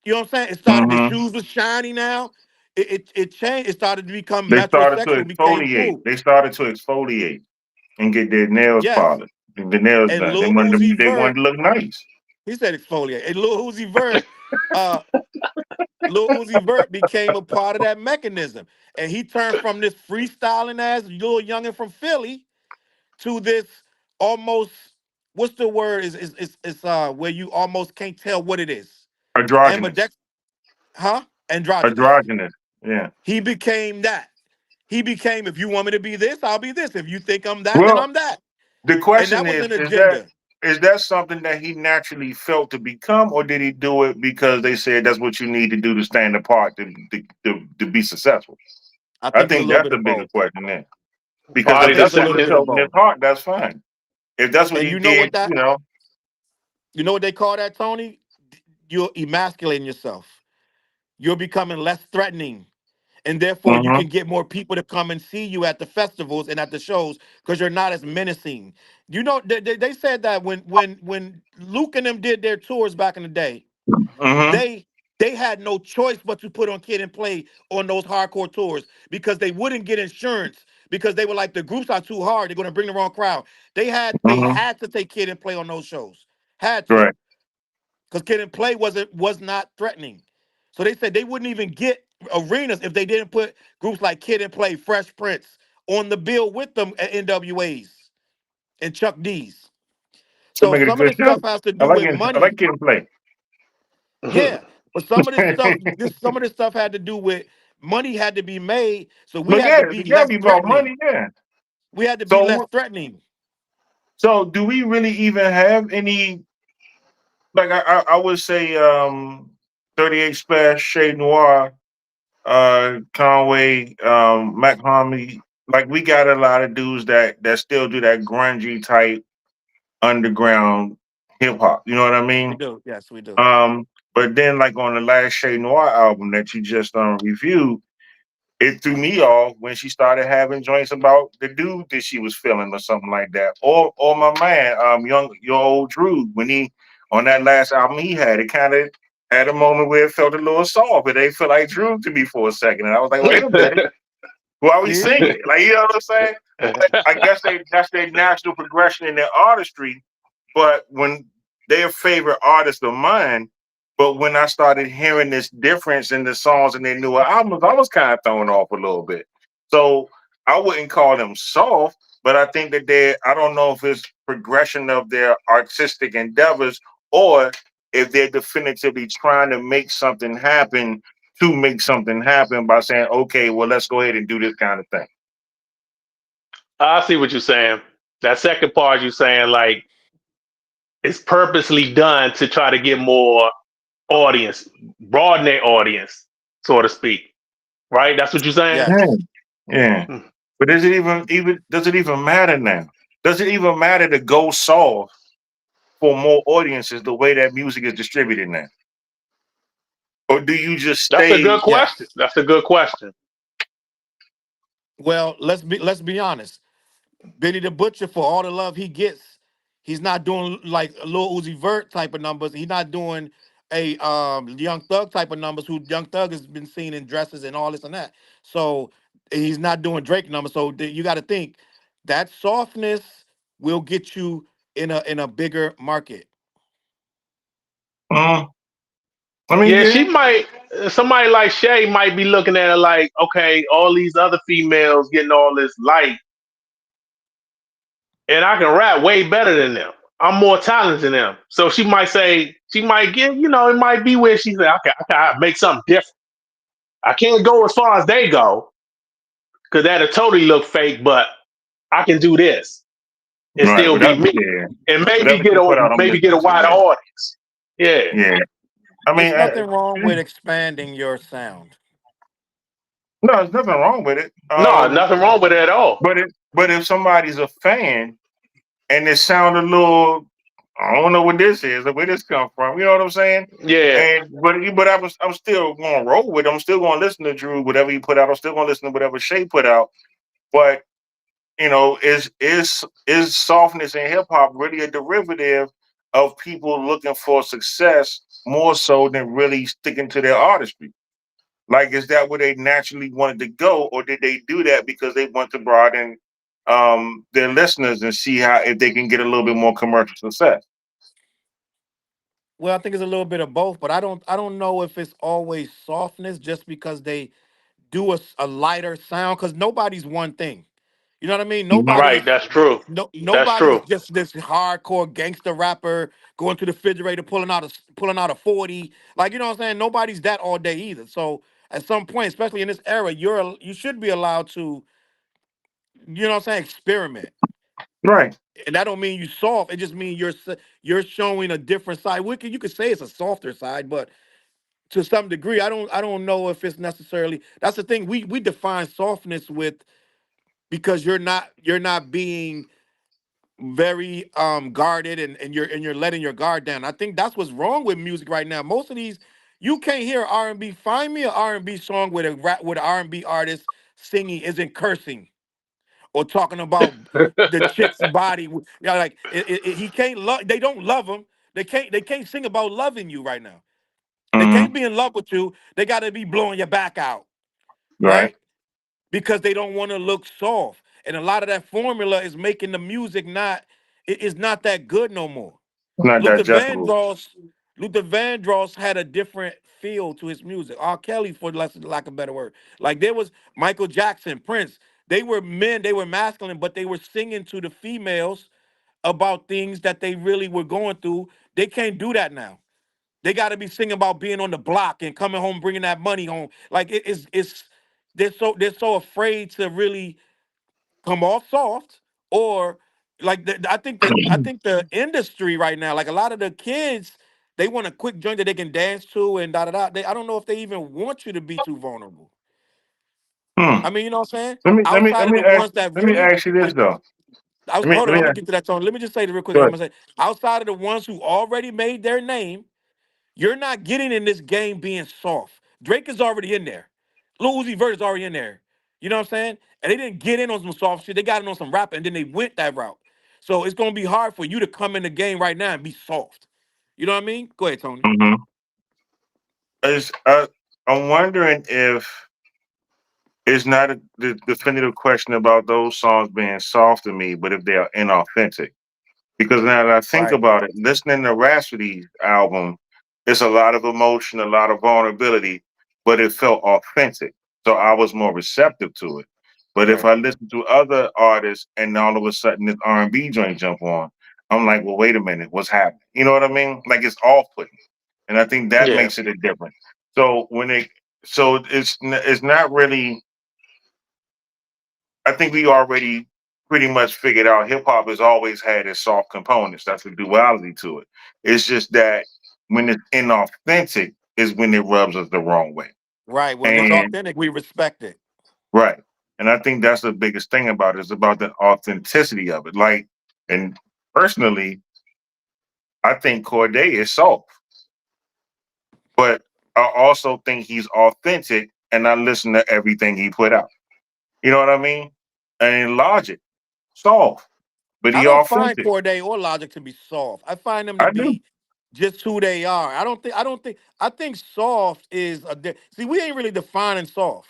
You know what I'm saying? It started. The Mm-hmm. shoes was shiny now. It changed. It started to become They started to metrosexual. Became exfoliate. cool. They started to exfoliate and get their nails Yes. polished, and the nails And done. They Lil wanted Uzi to, they Vert, wanted to look nice. he said exfoliate. And uh, Lil Uzi Vert became a part of that mechanism. And he turned from this freestyling ass little youngin from Philly to this almost, what's the word? Is where you almost can't tell what it is. Androgynous. Ambidex, huh? Androgynous. Androgynous. Yeah. He became that. He became, if you want me to be this, I'll be this. If you think I'm that, then Well, I'm that. the And that question was an is that agenda. is that something that he naturally felt to become, or did he do it because they said that's what you need to do to stand apart to be successful? I I think it's a think little that's bit the of bigger both. question there. Because Probably if I think the it's that's a what little he bit of second. felt in his both. heart, that's fine. If that's what And he you know did, what that? you know. You know what they call that, Tony? You're emasculating yourself. You're becoming less threatening. And therefore, you Mm-hmm. can get more people to come and see you at the festivals and at the shows because you're not as menacing. You know, they said that when Luke and them did their tours back in the day, Mm-hmm. they they had no choice but to put on Kid and Play on those hardcore tours because they wouldn't get insurance because they were like, the groups are too hard. They're going to bring the wrong crowd. They Mm-hmm. had to take Kid and Play on those shows. Had to, Right. because Kid and Play was not threatening. So they said they wouldn't even get arenas if they didn't put groups like Kid and Play, Fresh Prince on the bill with them at NWAs and Chuck D's. So So make it a some of good this show. stuff has to I do like with it. I like money. Kid and Play. Yeah. But some of this stuff had to do with money had to be made. So we But had yeah, to be it gotta less be about threatening. money. Yeah. We had to be less So threatening. so do we really even have any? Like I would say 38 Splash, Shade Noir, Conway, Mac Homie. Like we got a lot of dudes that still do that grungy type underground hip hop. You know what I We mean? do. Yes, we do. Um, but then like on the last Shade Noir album that you just reviewed, it threw me off when she started having joints about the dude that she was feeling or something like that. Or my man, your old Drew, when he on that last album he had, it kind of had a moment where it felt a little soft, but they felt like Drew to me for a second. And I was like, wait a minute, why are we See? singing? Like, you know what I'm saying? But I guess that's their natural progression in their artistry. But when they're favorite artists of mine, but when I started hearing this difference in the songs and their newer albums, I was kind of thrown off a little bit. So I wouldn't call them soft, but I think that I don't know if it's progression of their artistic endeavors or if they're definitively trying to make something happen to make something happen by saying, okay, well, let's go ahead and do this kind of thing. I see what you're saying. That second part you're saying, like, it's purposely done to try to get more audience, broaden their audience, so to speak. Right? That's what you're saying? Yeah. Yes. Yeah. Hmm. But does it even matter now? Does it even matter to go soft for more audiences the way that music is distributed now? Or do you just That's a good stay? question. Yes. That's a good question. Well, let's be honest. Benny the Butcher, for all the love he gets, he's not doing like a Lil Uzi Vert type of numbers. He's not doing a Young Thug type of numbers. Who Young Thug has been seen in dresses and all this and that. So he's not doing Drake numbers. So you got to think that softness will get you in a bigger market. Mm, I mean, Yeah, she yeah. might. Somebody like Shay might be looking at it like, okay, all these other females getting all this light, and I can rap way better than them. I'm more talented than them. So she might say, she might get, it might be where she said, I can make something different. I can't go as far as they go because that'll totally look fake, but I can do this and Right. still be Whatever. me, Yeah. and Whatever she put out, I'm maybe get a listening to. wider Yeah. audience. Yeah, Yeah. I mean, It's nothing wrong with expanding your sound. no, there's nothing wrong with it. no, nothing wrong with it at all. But But if somebody's a fan and it sound a little, I don't know what this is, or where this come from. You know what I'm saying? Yeah. And but I'm still going to roll with him. I'm still going to listen to Drew, whatever he put out. I'm still going to listen to whatever Shay put out. But is softness in hip hop really a derivative of people looking for success more so than really sticking to their artistry? Like, is that where they naturally wanted to go, or did they do that because they want to broaden their listeners and see how if they can get a little bit more commercial success? Well, I think it's a little bit of both, but I don't know if it's always softness just because they do a lighter sound because nobody's one thing. You know what I mean? Mhm. Right. Nobody's That's true. That's nobody's true. just this hardcore gangster rapper going to the refrigerator pulling out a 40. Like, you know what I'm saying? Nobody's that all day either. So at some point, especially in this era, you should be allowed to, you know what I'm saying, experiment. Right. And that don't mean you soft. It just means you're showing a different side. You could say it's a softer side, but to some degree, I don't know if it's necessarily. That's the thing. We define softness with because you're not being very guarded and you're letting your guard down. I think that's what's wrong with music right now. Most of these you can't hear R&B. Find me an R&B song with an R&B artist singing isn't cursing or talking about the chick's body. Like he can't love. They don't love him. They can't sing about loving you right now. They Hmm. can't be in love with you. They got to be blowing your back out, Right. right? Because they don't want to look soft. And a lot of that formula is making the music is not that good no more. Not Luther digestible. Vandross, Luther Vandross had a different feel to his music. R. Kelly, for less lack of a better word. Like there was Michael Jackson, Prince. They were men, they were masculine, but they were singing to the females about things that they really were going through. They can't do that now. They got to be singing about being on the block and coming home, bringing that money home. Like it's they're so afraid to really come off soft or like I think the industry right now, like a lot of the kids, they want a quick joint that they can dance to and da da da. I don't know if they even want you to be too vulnerable. Hmm. I mean, you know what I'm saying? Let me let me Outside let of me the ask ones that let me really ask you this like, though. hold on, I'm Let gonna me get to that tone. Let me just say this real quick. go I'm ahead. gonna say outside of the ones who already made their name, you're not getting in this game being soft. Drake is already in there. Lil Uzi Vert is already in there. You know what I'm saying? And they didn't get in on some soft shit. They got in on some rap and then they went that route. So it's gonna be hard for you to come in the game right now and be soft. You know what I mean? Go ahead, Tony. Hmm. Is I'm wondering if it's not the definitive question about those songs being soft to me, but if they are inauthentic. Because now that I think Right. about it, listening to Rhapsody's album, it's a lot of emotion, a lot of vulnerability, but it felt authentic. So I was more receptive to it. But if Right. I listen to other artists and all of a sudden this R&B joint jump on, I'm like, well, wait a minute, what's happening? You know what I mean? Like it's off-putting, and I think that Yeah. makes it a difference. So it's not really. I think we already pretty much figured out hip hop has always had its soft components. That's the duality to it. It's just that when it's inauthentic is when it rubs us the wrong way. Right. When it's And authentic, we respect it. right. And I think that's the biggest thing about it is about the authenticity of it. Like, and personally, I think Corday is soft, but I also think he's authentic and I listen to everything he put out. You know what I mean? And Logic, soft, but I he don't find authentic. Corday or Logic to be soft. I find them to I do. be just who they are. I think soft is see, we ain't really defining soft.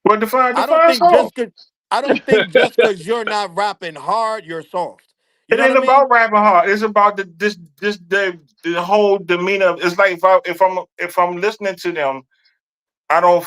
Well, define I don't define think soft. just cause I don't think just cause you're not rapping hard, you're soft. You It know what I ain't mean? about rapping hard. It's about the whole demeanor. It's like if I'm listening to them, I don't.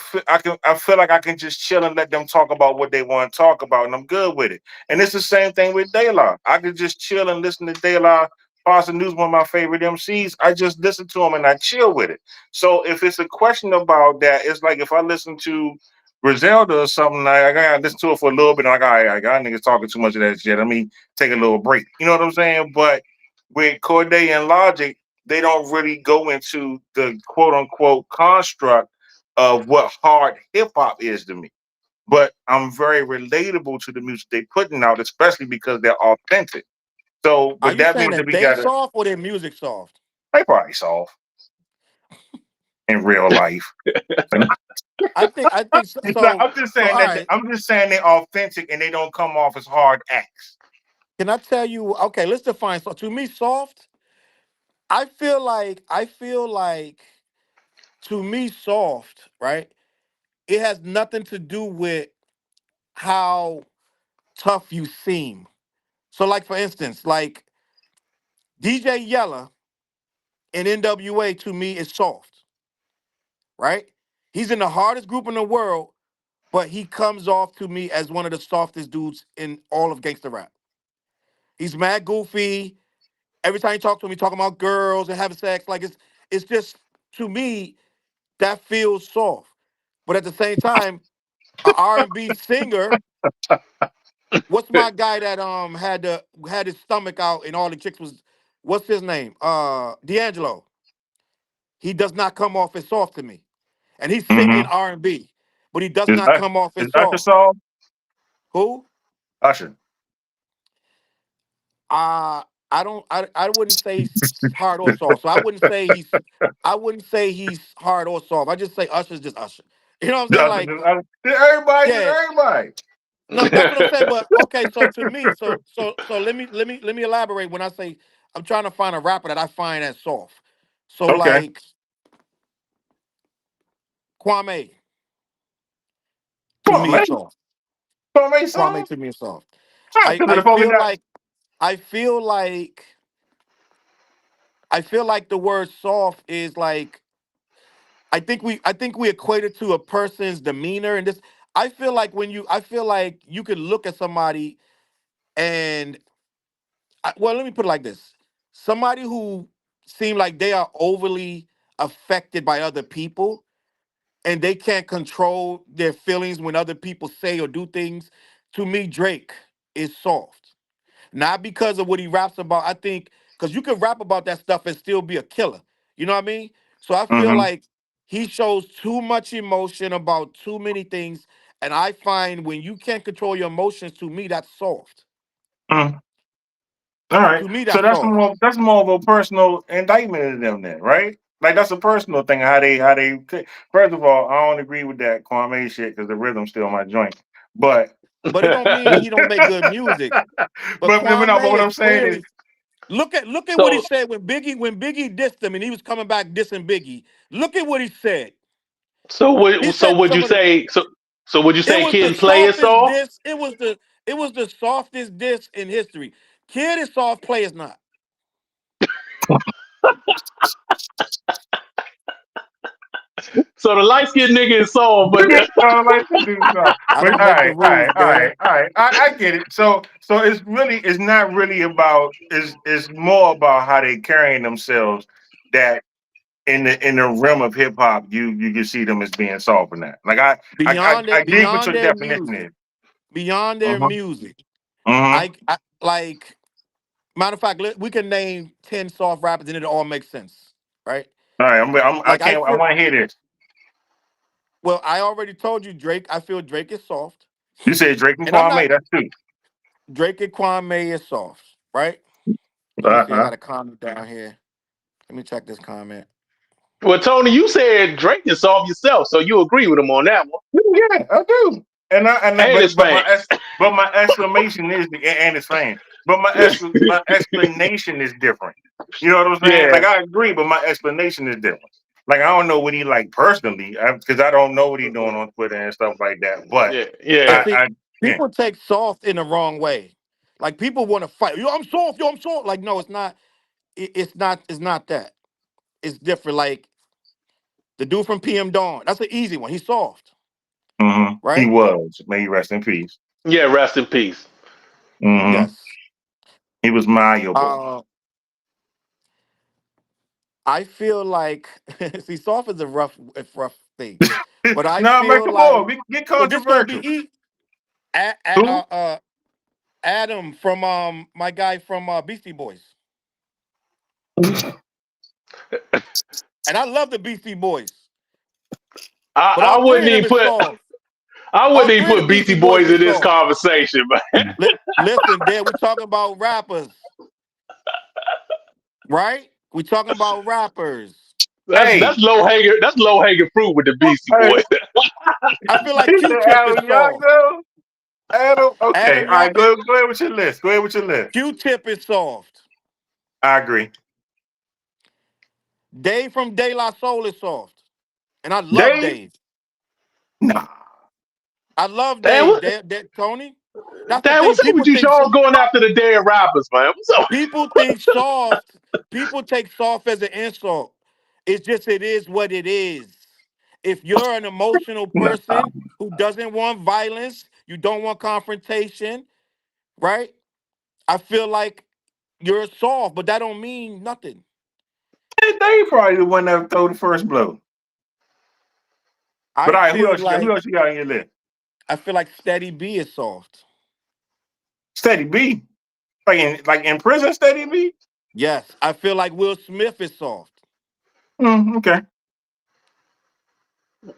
I feel like I can just chill and let them talk about what they want to talk about, and I'm good with it. And it's the same thing with De La. I could just chill and listen to De La. Boston News, one of my favorite MCs. I just listen to him and I chill with it. So if it's a question about that, it's like if I listen to Griselda or something, I gotta listen to it for a little bit. And I got niggas talking too much of that shit. Let me take a little break. You know what I'm saying? But with Corday and Logic, they don't really go into the quote unquote construct of what hard hip hop is to me. but I'm very relatable to the music they putting out, especially because they're authentic. So, Are but you that saying means that that we they gotta soft or their music soft? they probably soft in real life. And I think so. So, I'm just so saying all that right. I'm just saying they're authentic and they don't come off as hard acts. Can I tell you? Okay, let's define. So to me, soft. I feel like to me, soft. Right. It has nothing to do with how tough you seem. So, like for instance, like DJ Yella in NWA to me is soft. Right. He's in the hardest group in the world, but he comes off to me as one of the softest dudes in all of gangster rap. He's mad goofy. Every time you talk to him, he talking about girls and having sex. Like it's just to me that feels soft. But at the same time, a R&B singer. What's my guy that had his stomach out and all the chicks was what's his name? D'Angelo. He does not come off as soft to me, and he's singing Mm-hmm. R&B, but he does Is, not come off is as Usher soft. soft? Who? Usher. Uh I wouldn't say he's hard or soft. So I wouldn't say he's hard or soft. I just say Usher's just Usher. You know what I'm saying? Usher, Like, everybody, just yeah. everybody. No, that's what I'm saying. But okay, so to me, so let me elaborate when I say I'm trying to find a rapper that I find as soft. So Okay. like Kwame, to Come on, me man. is soft. Come on, man, Kwame son. to me is soft. Trying I to the I polka feel dot. like I feel like I feel like the word soft is like I think we equate it to a person's demeanor and this. I feel like you could look at somebody and well, let me put it like this: somebody who seem like they are overly affected by other people and they can't control their feelings when other people say or do things. To me, Drake is soft. Not because of what he raps about. I think because you can rap about that stuff and still be a killer. You know what I mean? So I feel Mm-hmm. like he shows too much emotion about too many things. And I find when you can't control your emotions, to me, that's soft. Mm. All right. To me, So that's soft. that's more of a personal indictment of them then, right? Like that's a personal thing. How they. First of all, I don't agree with that Kwame shit because the rhythm's still my joint. But But it don't mean he don't make good music. But but no. But Kwame what is I'm saying is, clearly look at what he so said when Biggie dissed him and he was coming back dissing Biggie. Look at what he said. He so said would some you of the say so would you It say was the Kid and Play is softest soft? diss. It was the softest diss in history. Kid is soft, play is not. So the light skinned nigga is soft, but yeah, I like to do so. I But don't make the rules, man. all right. I get it. So it's not really about it's more about how they carrying themselves that in the realm of hip hop you can see them as being soft in that. Like Beyond I it, dig what beyond your their definition music, is. beyond their Mm-hmm. music. Mm-hmm. I like matter of fact, we can name 10 soft rappers and it all makes sense, right? All right, I Like can't I want to hear this. I already told you Drake. I feel Drake is soft, You said Drake and and I'm not Kwame, that's two. Drake and Kwame is soft, right? Let me see. I Uh-huh. got a comment down here. Let me check this comment. well, Tony, you said Drake is soft yourself, so you agree with him on that one. Yeah, I do. And his fans. but my exclamation is and it's fine. But my explanation is different. You know what I'm saying? Yeah, Like I agree, but my explanation is different. Like I don't know what he like personally because I don't know what he doing on Twitter and stuff like that. But yeah, But yeah. see, I yeah. people take soft in the wrong way. Like people want to fight. Yo, I'm soft. Yo, I'm soft. Like no, it's not. It's not. It's not that. It's different. Like the dude from PM Dawn. That's an easy one. He's soft, He right? was. May he rest in peace. Yeah, rest in peace. hmm Yes. He was malleable. Uh, I feel like see, soft is a rough thing, but I Nah, man, feel come on. like We get so. This gonna be controversial. Who? Adam from my guy from Beastie Boys, and I love the Beastie Boys, but I all three wouldn't of them even is put soft. I All wouldn't even three of the put Beastie Beastie Boys Boys is in this soft. conversation, man. Listen, Dad, we talking about rappers, right? We talking about rappers. That's Hey, low hanging fruit with the Beastie hey, Boys. I feel he like said Q-Tip is Adam Young soft. though. Adam, okay, Adam all Young, right, go ahead with your list. Go ahead with your list. Q-Tip is soft. I agree. Dave from De La Soul is soft, and I love Dave, Dave. nah. I love Damn, Dave. Tony. That's the thing. what's up with you, Charles, going after the dead rappers, man? What's up? People think soft. People take soft as an insult. It's just it is what it is. If you're an emotional Nah. person who doesn't want violence, you don't want confrontation, right? I feel like you're soft, but that don't mean nothing. Dave probably the one that throw the first blow. But I all right, who feel else you got? Who like else you got on your list? Steady B is soft. Steady B. Like in prison, Steady B? Yes, I feel like Will Smith is soft. Okay.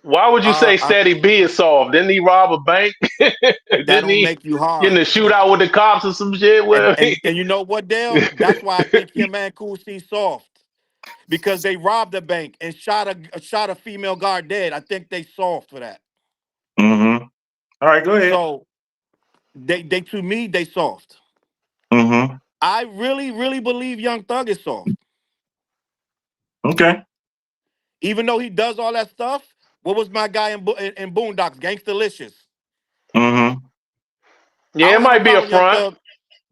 Why would you Uh, say I, Steady B is soft? Didn't he rob a bank? that Didn't don't he make you get in hard. a shootout with the cops or some shit? And With and and you know what, Dale? That's why I think him and Cool C soft because they robbed a bank and shot a female guard dead. I think they soft for that. Mm-hmm. All right, go ahead. So they to me they soft. Mm-hmm. I really believe Young Thug is soft, Okay. even though he does all that stuff. What was my guy in Boondocks? Gangstalicious. Mm-hmm. I yeah, it don't have a might be a problem with Young front. Thug,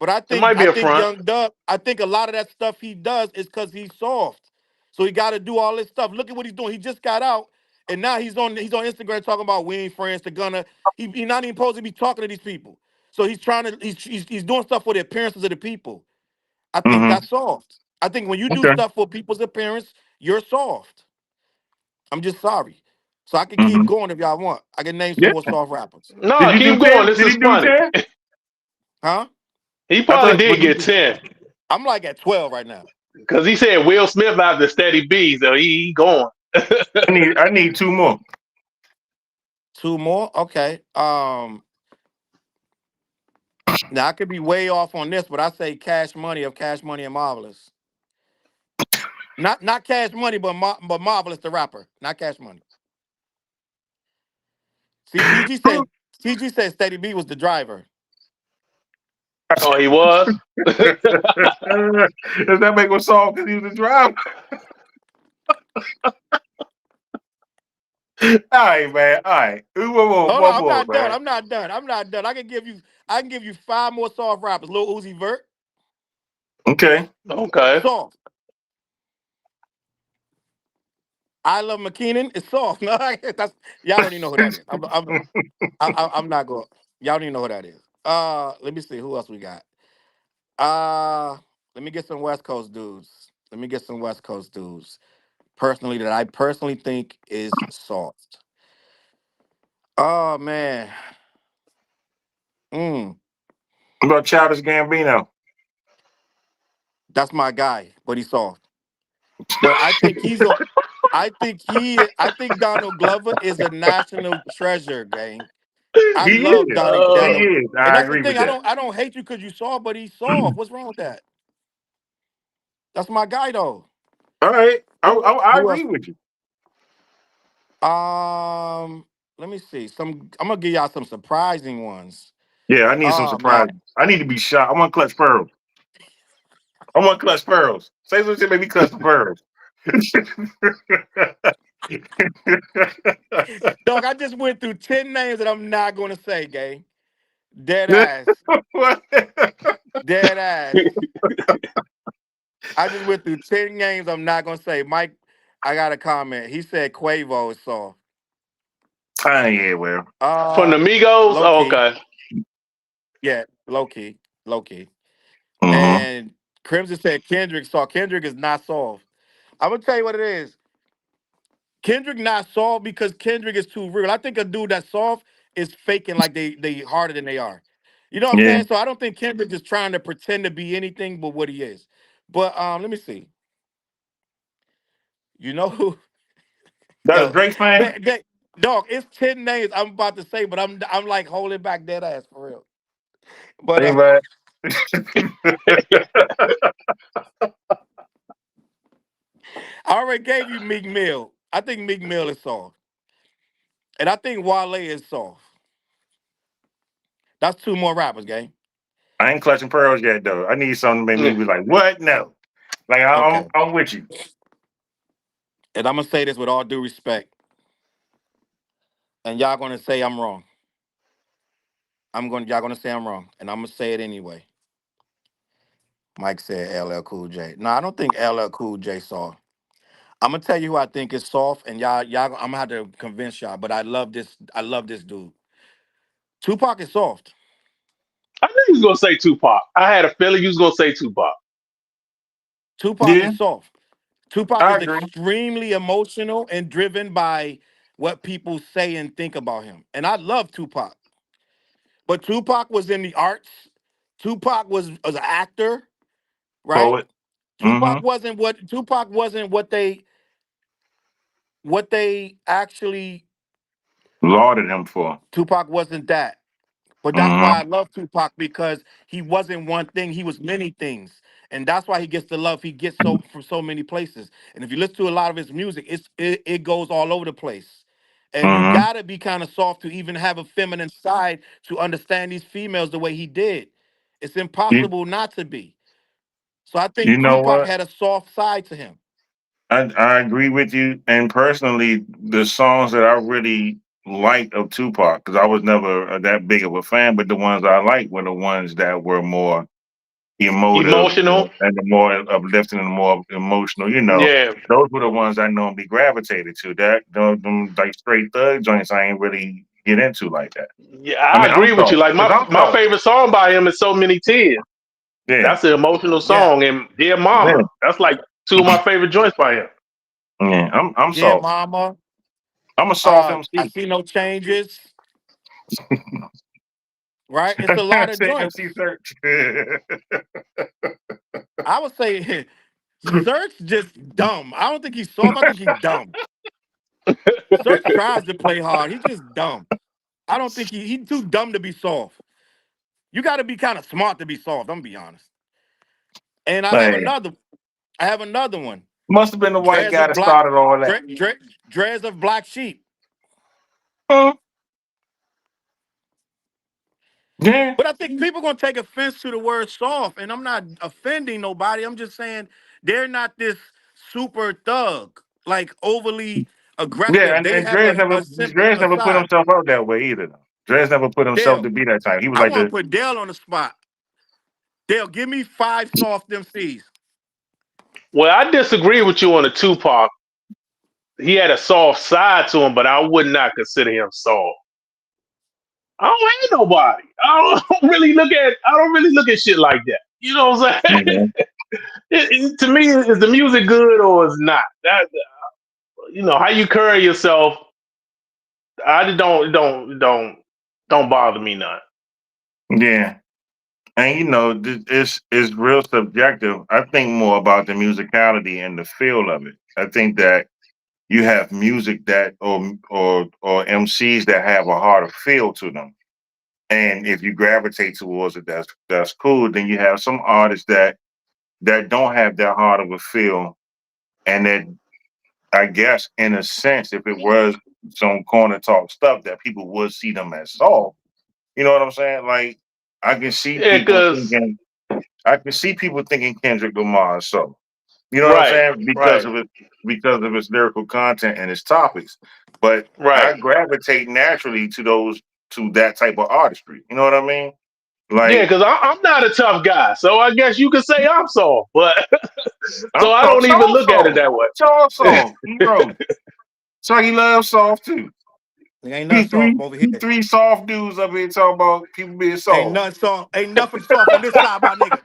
but I It think might be I a think front. Young Thug. I think a lot of that stuff he does is because he's soft. So he got to do all this stuff. Look at what he's doing. He just got out, and now he's on Instagram talking about we ain't friends. To gonna he not even supposed to be talking to these people. So he's trying to he's doing stuff for the appearances of the people. I think Mm-hmm. that's soft. I think when you do Okay. stuff for people's appearance, you're soft. I'm just sorry. So I can keep Mm-hmm. going if y'all want. I can name some Yeah. more soft rappers. Did No, you do keep going. 10? This Did is he do funny. 10? Huh? He I probably thought did what did get you 10 I'm like at 12 right now. because he said Will Smith after Steady B, so he going. I need two more. Two more? Okay. Now I could be way off on this, but I say Cash Money of Cash Money and Marvelous. Not Cash Money, but Marvelous the rapper. Not Cash Money. See, TG said Steady B was the driver. Oh, he was. Does that make one song because he was a driver? All right, man. All right. Hold One on, I'm more, not done. man. I'm not done. I can give you five more soft rappers. Lil Uzi Vert, Okay. Okay. soft. I Love McKeenan is soft. No, y'all don't even know who that is. I'm not going. Y'all don't even know who that is. Let me see who else we got. Uh, Let me get some West Coast dudes. Let me get some West Coast dudes. Personally, that I personally think is soft. Oh man, mm, What about Childish Gambino? that's my guy, but he's soft. But I think he's a. I think Donald Glover is a national treasure, gang. I He love is. Donnie He Uh, Daniel, is. and I that's the agree thing. with I that. don't hate you because you soft, but he's soft. What's wrong with that? That's my guy though. All right. I Who agree else? with you. Let me see. I'm gonna give y'all some surprising ones. Yeah, I need some Oh man. surprises. I need to be shot. I want clutch pearls. I want clutch pearls. Say something to make me clutch the pearls. Dog, I just went through 10 names that I'm not gonna say, gang. Dead ass. What? Dead ass. I just went through 10 names I'm not gonna say. Mike, I got a comment. He said Quavo is soft. Ah, yeah, well. from the Migos? Low Oh, key. okay. Yeah, low key. Low key. Mm-hmm. And Crimson said Kendrick soft. Kendrick is not soft. I'm gonna tell you what it is. Kendrick not soft because Kendrick is too real. I think a dude that's soft is faking like they harder than they are. You know what I'm Yeah. saying? So I don't think Kendrick is trying to pretend to be anything but what he is. But let me see. You know who? That was Yo, Drake fan? Dog, it's 10 names I'm about to say, but I'm like holding back dead ass for real. But Hey, man. I already gave you Meek Mill. I think Meek Mill is soft. And I think Wale is soft. That's two more rappers, gang. I ain't clutching pearls yet, though. I need something to make me be like, what? No. Like, Okay. I'm with you. And I'm gonna say this with all due respect. And y'all gonna say I'm wrong. Y'all gonna say I'm wrong. And I'm gonna say it anyway. Mike said LL Cool J. No, I don't think LL Cool J soft. I'm gonna tell you who I think is soft, and y'all, I'm gonna have to convince y'all. But I love this. I love this dude. Tupac is soft. I knew you was gonna say Tupac. I had a feeling you was gonna say Tupac. Tupac Yeah, is soft. Tupac I is agree. extremely emotional and driven by what people say and think about him. And I love Tupac. But Tupac was in the arts. Tupac was an actor, right? Poet. Mm-hmm. Tupac wasn't what they actually Lauded him for. Tupac wasn't that. But that's why I Mm-hmm. love Tupac because he wasn't one thing, he was many things. And that's why he gets the love he gets so from so many places. And if you listen to a lot of his music, it goes all over the place. And you Mm-hmm. gotta be kind of soft to even have a feminine side to understand these females the way he did. It's You, impossible not to be. So I you think know Tupac what? had a soft side to him. I agree with you. And personally, the songs that I really liked of Tupac, because I was never that big of a fan, but the ones I liked were the ones that were more emotive Emotional. and the more uplifting and the more emotional. Yeah. Those were the ones I normally gravitated to. Them like straight thug joints, I ain't really get into like that. Yeah, I I mean, I'm agree with you. soft Like because I'm my soft. favorite song by him is So Many Tears. Yeah, That's an emotional Yeah. song. And Dear yeah, Mama. That's like two of my favorite joints by him. yeah. I'm Dear soft. Mama. I'm a soft I MC. see no changes. Right? It's a lot of Say MC joints. Search. I would say Search just dumb. I don't think he's soft. I think he's dumb. Search tries to play hard. He's just dumb. I don't think he's too dumb to be soft. You got to be kind of smart to be soft. I'm gonna be honest. And Hey, I have another one. must have been the white Dreads guy of that black. started all that. Dreads of black sheep. Huh? Yeah, But I think people gonna take offense to the word soft, and I'm not offending nobody. I'm just saying they're not this super thug, like overly yeah, aggressive. and, They and have Dre's a never put side. himself out that way either. Though. Dre's never put himself Dale, to be that type. He was I like want the to put Dale on the spot. Dale, give me 5 soft MCs. Well, I disagree with you on the Tupac. He had a soft side to him, but I would not consider him soft. I don't hate nobody. I don't really look at shit like that. You know what I'm saying? Mhm. To me, is the music good or is not? That how you carry yourself. I just don't bother me none. Yeah, and it's real subjective. I think more about the musicality and the feel of it. I think that you have music that or MCs that have a harder feel to them. And if you gravitate towards it, that's cool. Then you have some artists that don't have that hard of a feel, and that I guess in a sense, if it was some corner talk stuff, that people would see them as soft. You know what I'm saying? Like I can see Yeah, people cause thinking, I can see people thinking Kendrick Lamar is soft. You know what I'm right, saying? right, Because of its lyrical content and its topics. But right. I gravitate naturally to that type of artistry. You know what I mean? Yeah, Like because I'm not a tough guy, so I guess you could say I'm soft, but I'm so I soft, don't even Charles look at it soft. that way. Charles soft. He wrote. So he loves soft too. There ain't He nothing soft three over he here. three soft dudes up here talking about people being Ain't soft. nothing soft. Ain't nothing soft on this side, my nigga.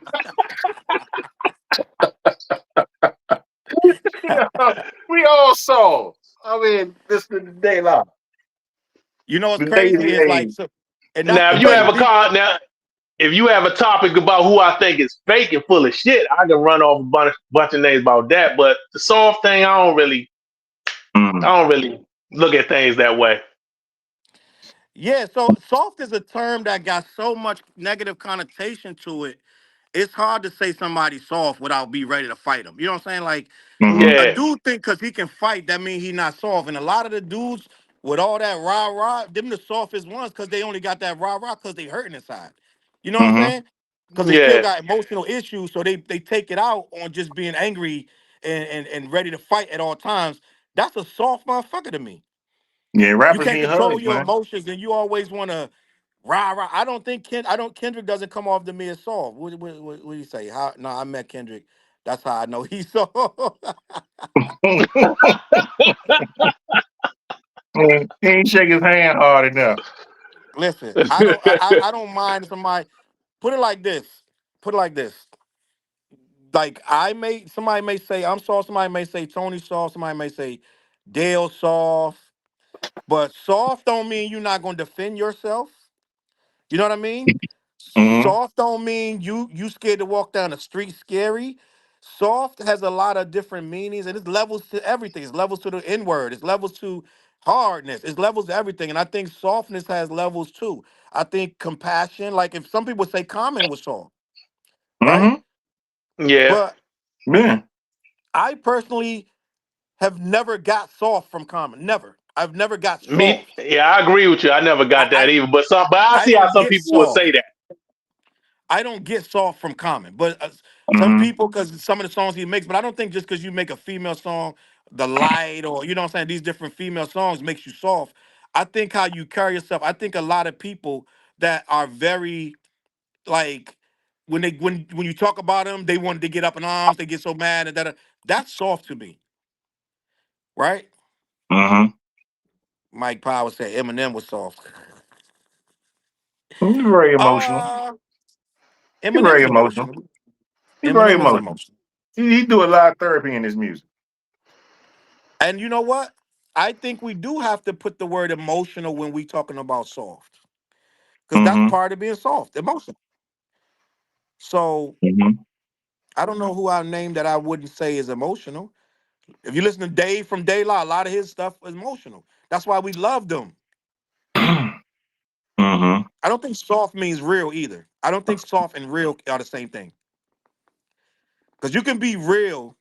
Yeah, we all soft. I mean, this is the daylight. You know what's The crazy? lazy It's like age. so, and that's Now, the if you thing. have a car now, if you have a topic about who I think is fake and full of shit, I can run off a bunch of names about that. But the soft thing, I don't really, I Mm. don't really. look at things that way. Yeah, so soft is a term that got so much negative connotation to it. It's hard to say somebody's soft without be ready to fight him. You know what I'm saying? Like Mm-hmm. a Yeah, dude think because he can fight, that means he not soft. And a lot of the dudes with all that rah rah, them the softest ones because they only got that rah rah because they hurting inside. You know what I'm Mm-hmm. saying? Because they still yeah. got emotional issues, so they take it out on just being angry and ready to fight at all times. That's a soft motherfucker to me. Yeah, You rappers can't need control hugs, your man. emotions, and you always want to rah rah. I don't think Kendrick doesn't come off to me as soft. What do you say? How? No, I met Kendrick. That's how I know he's soft. He ain't shake his hand hard enough. Listen, I don't mind somebody. Put it like this. Put it like this. Like somebody may say I'm soft. Somebody may say Tony soft. Somebody may say Dale soft. But soft don't mean you're not gonna defend yourself. You know what I mean? Mm-hmm. Soft don't mean you scared to walk down the street scary. Soft has a lot of different meanings and it's levels to everything. It's levels to the N word. It's levels to hardness. It's levels to everything. And I think softness has levels too. I think compassion, like if some people say Common was soft, right? Mm-hmm. Yeah. But Yeah. I personally have never got soft from Common. Never. I've never got Me, soft. yeah, I agree with you. I never I got that I, either. But I I see how don't some get people would soft. say that. I don't get soft from Common, but some Mm-hmm. people, because some of the songs he makes, but I don't think just because you make a female song, the light, or you know what I'm saying, these different female songs makes you soft. I think how you carry yourself. I think a lot of people that are very like when you talk about them, they want to get up in arms, they get so mad and that. That's soft to me, right? Mm-hmm. Mike Power said Eminem was soft. He's very emotional. Uh, He's very Eminem's emotional. emotional. He's very Eminem is emotional. emotional. He do a lot of therapy in his music. And you know what? I think we do have to put the word emotional when we talking about soft, because that's Mm-hmm. part of being soft, emotional. So Mm-hmm. I don't know who I named that I wouldn't say is emotional. If you listen to Dave from Daylight, a lot of his stuff is emotional. That's why we loved him. Mm-hmm. I don't think soft means real either. I don't think soft and real are the same thing. Because you can be real,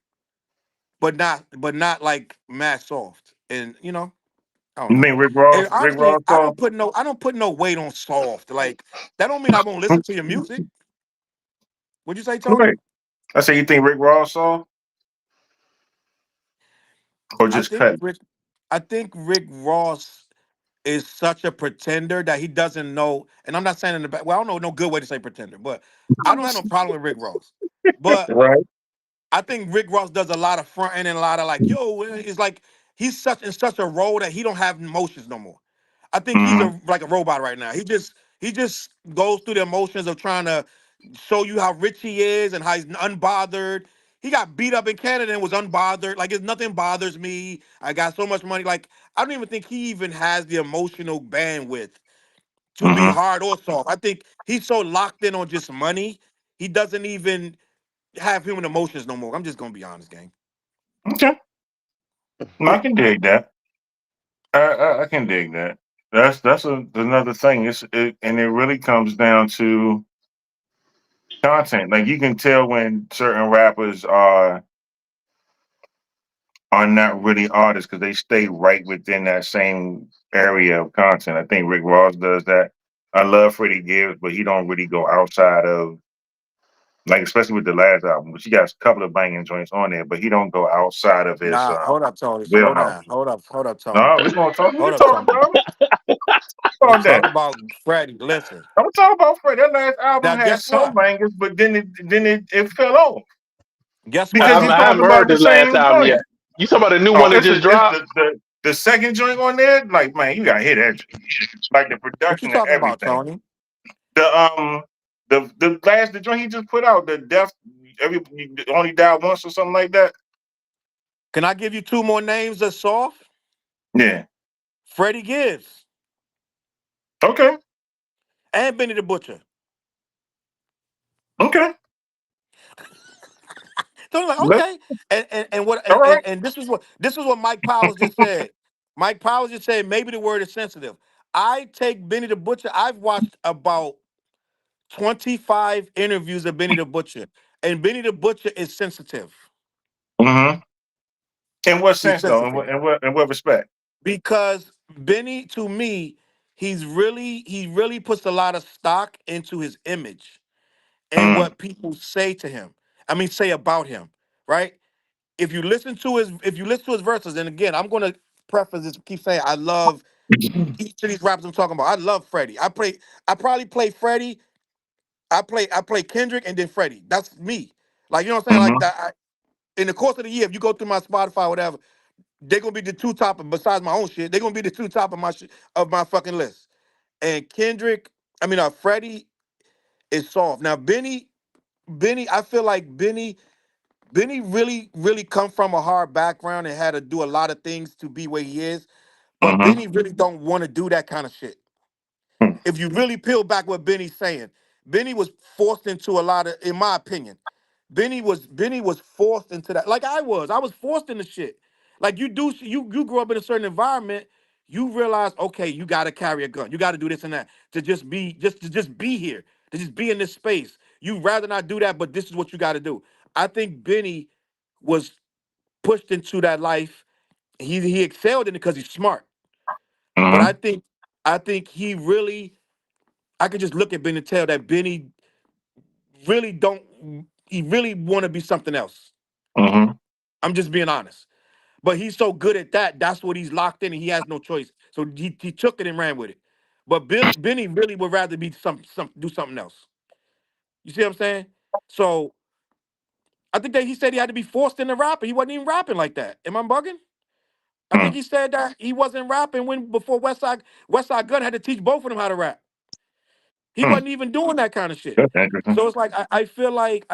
but not like mad soft. And I don't You know. think Rick And Ross? Rick honestly, Ross saw? I don't put no weight on soft. Like that don't mean I won't listen to your music. What'd you say, Tony? Wait. I say you think Rick Ross saw or I just think cut? Rick I think Rick Ross is such a pretender that he doesn't know, and I'm not saying in the back. Well, I don't know no good way to say pretender, but I don't have no problem with Rick Ross. But Right. I think Rick Ross does a lot of fronting and a lot of like, yo, it's like he's such in such a role that he don't have emotions no more. I think he's Mm-hmm. a like a robot right now. He just goes through the emotions of trying to show you how rich he is and how he's unbothered. He got beat up in Canada and was unbothered. Like it's nothing bothers me. I got so much money. Like I don't even think he even has the emotional bandwidth to be Mm-hmm. hard or soft. I think he's so locked in on just money, he doesn't even have human emotions no more. I'm just gonna be honest, gang. Okay. I can dig that. I can dig that. Another thing. And it really comes down to content. Like you can tell when certain rappers are not really artists because they stay right within that same area of content. I think Rick Ross does that. I love Freddie Gibbs, but he don't really go outside of like especially with the last album, which he got a couple of banging joints on there, but he don't go outside of his Nah, hold up, Tony. Slow wheelhouse. down. Hold up, Tony. No, we're gonna talk. We Hold can up, talk Tony. about it. We About talk that. about Freddie. Listen. I'm gonna talk about Freddie. That last Now, album had guess some what? bangers, but then it fell off Guess because what? he's I talking haven't heard about the this last same album joint. yet. You talking about the new Oh, one that just it's dropped? the second joint on there. Like man, you gotta hit that. Like the What you production and talking about, everything. Tony? The joint he just put out, the death every you only die once or something like that. Can I give you two more names that's soft? Yeah. Freddie Gibbs Okay. and Benny the Butcher. Okay. So I'm like, Let- okay. And what All right. and this is what Mike Powers just said. Mike Powers just said maybe the word is sensitive. I take Benny the Butcher. I've watched about 25 interviews of Benny the Butcher, and Benny the Butcher is sensitive. Mm-hmm. In what He's sense though? sensitive In what respect? because Benny, to me, he really puts a lot of stock into his image and Mm-hmm. what people say to him. I mean, say about him, right? If you listen to his verses, and again, I'm gonna preface this, keep saying I love each of these rappers I'm talking about. I love Freddie. I probably play Freddie. I play Kendrick and then Freddie. That's me. Like you know what I'm saying? Like Mm-hmm. that. In the course of the year, if you go through my Spotify, whatever, they're gonna be the two top besides my own shit. They're gonna be the two top of my fucking list. And Freddie is soft. Now Benny, I feel like Benny really come from a hard background and had to do a lot of things to be where he is. But Mm-hmm. Benny really don't want to do that kind of shit. If you really peel back what Benny's saying, Benny was forced into a lot of, in my opinion, Benny was forced into that. Like I was. I was forced into shit. Like you grew up in a certain environment, you realize, okay, you gotta carry a gun. You gotta do this and that to just be here, to just be in this space. You rather not do that, but this is what you gotta do. I think Benny was pushed into that life. He excelled in it because he's smart. But I Mm-hmm. think I think he really I could just look at Benny and tell that Benny really don't he really want to be something else. Mm-hmm. I'm just being honest. But he's so good at that. That's what he's locked in, and he has no choice. So he took it and ran with it. But Benny really would rather be some do something else. You see what I'm saying? So I think that he said he had to be forced into rapping. He wasn't even rapping like that. Am I bugging? I think he said that he wasn't rapping when before Westside Gun had to teach both of them how to rap. He Mm-hmm. wasn't even doing that kind of shit. That's interesting. So it's like I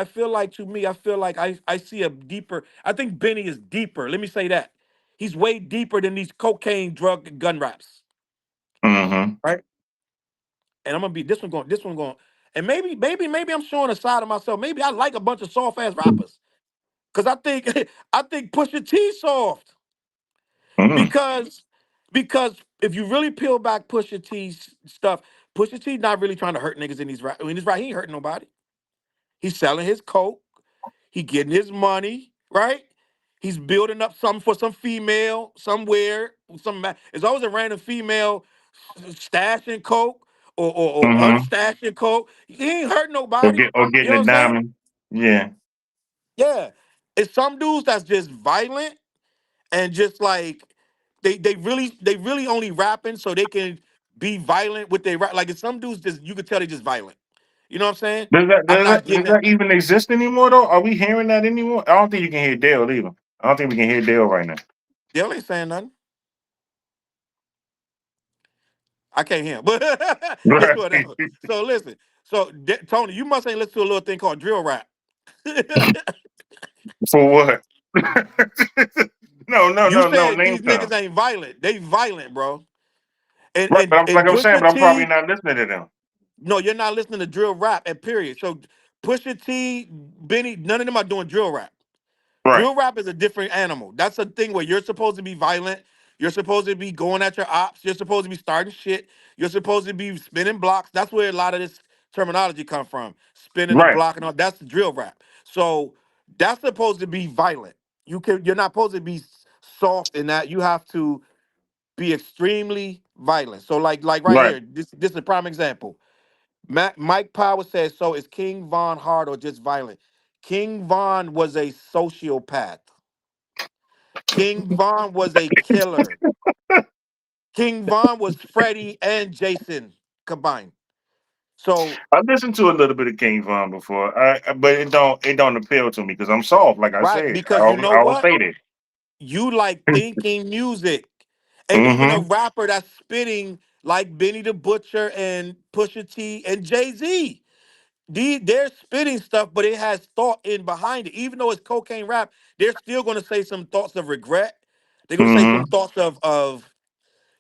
feel like to me, I feel like I see a deeper. I think Benny is deeper. Let me say that. He's way deeper than these cocaine, drug, gun raps. Mm-hmm. Right? And I'm gonna be this one going, and maybe I'm showing a side of myself. Maybe I like a bunch of soft ass rappers. Cause I think I think Pusha T soft. Mm-hmm. Because because if you really peel back Pusha T's stuff, Pusha T not really trying to hurt niggas in these rap. In his rap, he ain't hurting nobody. He's selling his coke. He getting his money, right? He's building up something for some female somewhere. It's always a random female stashing coke or Mm-hmm. unstashing coke. He ain't hurt nobody. Or You getting know a what I'm saying? diamond. Yeah. Yeah. It's some dudes that's just violent and just like they really only rapping so they can be violent with their rap. Like it's some dudes just you could tell they just violent. You know what I'm saying? I'm not Does getting that. that even exist anymore though? Are we hearing that anymore? I don't think you can hear Dale either. I don't think we can hear Dale right now. Dale ain't saying nothing. I can't hear him, but it's Right. whatever. So listen. So Tony, you must ain't listen to a little thing called drill rap. For what? You No. said Name these some. niggas ain't violent. They violent, bro. And Right, and like and I'm saying, Pusha but I'm probably T, not listening to them. no, you're not listening to drill rap. And period. So Pusha T, Benny, none of them are doing drill rap. Right, Drill rap is a different animal. That's a thing where you're supposed to be violent. You're supposed to be going at your ops. You're supposed to be starting shit. You're supposed to be spinning blocks. That's where a lot of this terminology come from. Spinning the right, block and all. That's the drill rap. So that's supposed to be violent. You're not supposed to be soft in that. You have to be extremely violent. So like right right. here, this is a prime example. Mike Power says, so is King Von hard or just violent? King Von was a sociopath. King Von was a killer. King Von was Freddie and Jason combined. So, I listened to a little bit of King Von before, but it don't appeal to me because I'm soft. Like I right, said, because you know I will what? say that. You like thinking music. And even a Mm-hmm. rapper that's spitting like Benny the Butcher and Pusha T and Jay-Z. They're spitting stuff, but it has thought in behind it. Even though it's cocaine rap, they're still going to say some thoughts of regret. They're going to say some Mm-hmm. thoughts of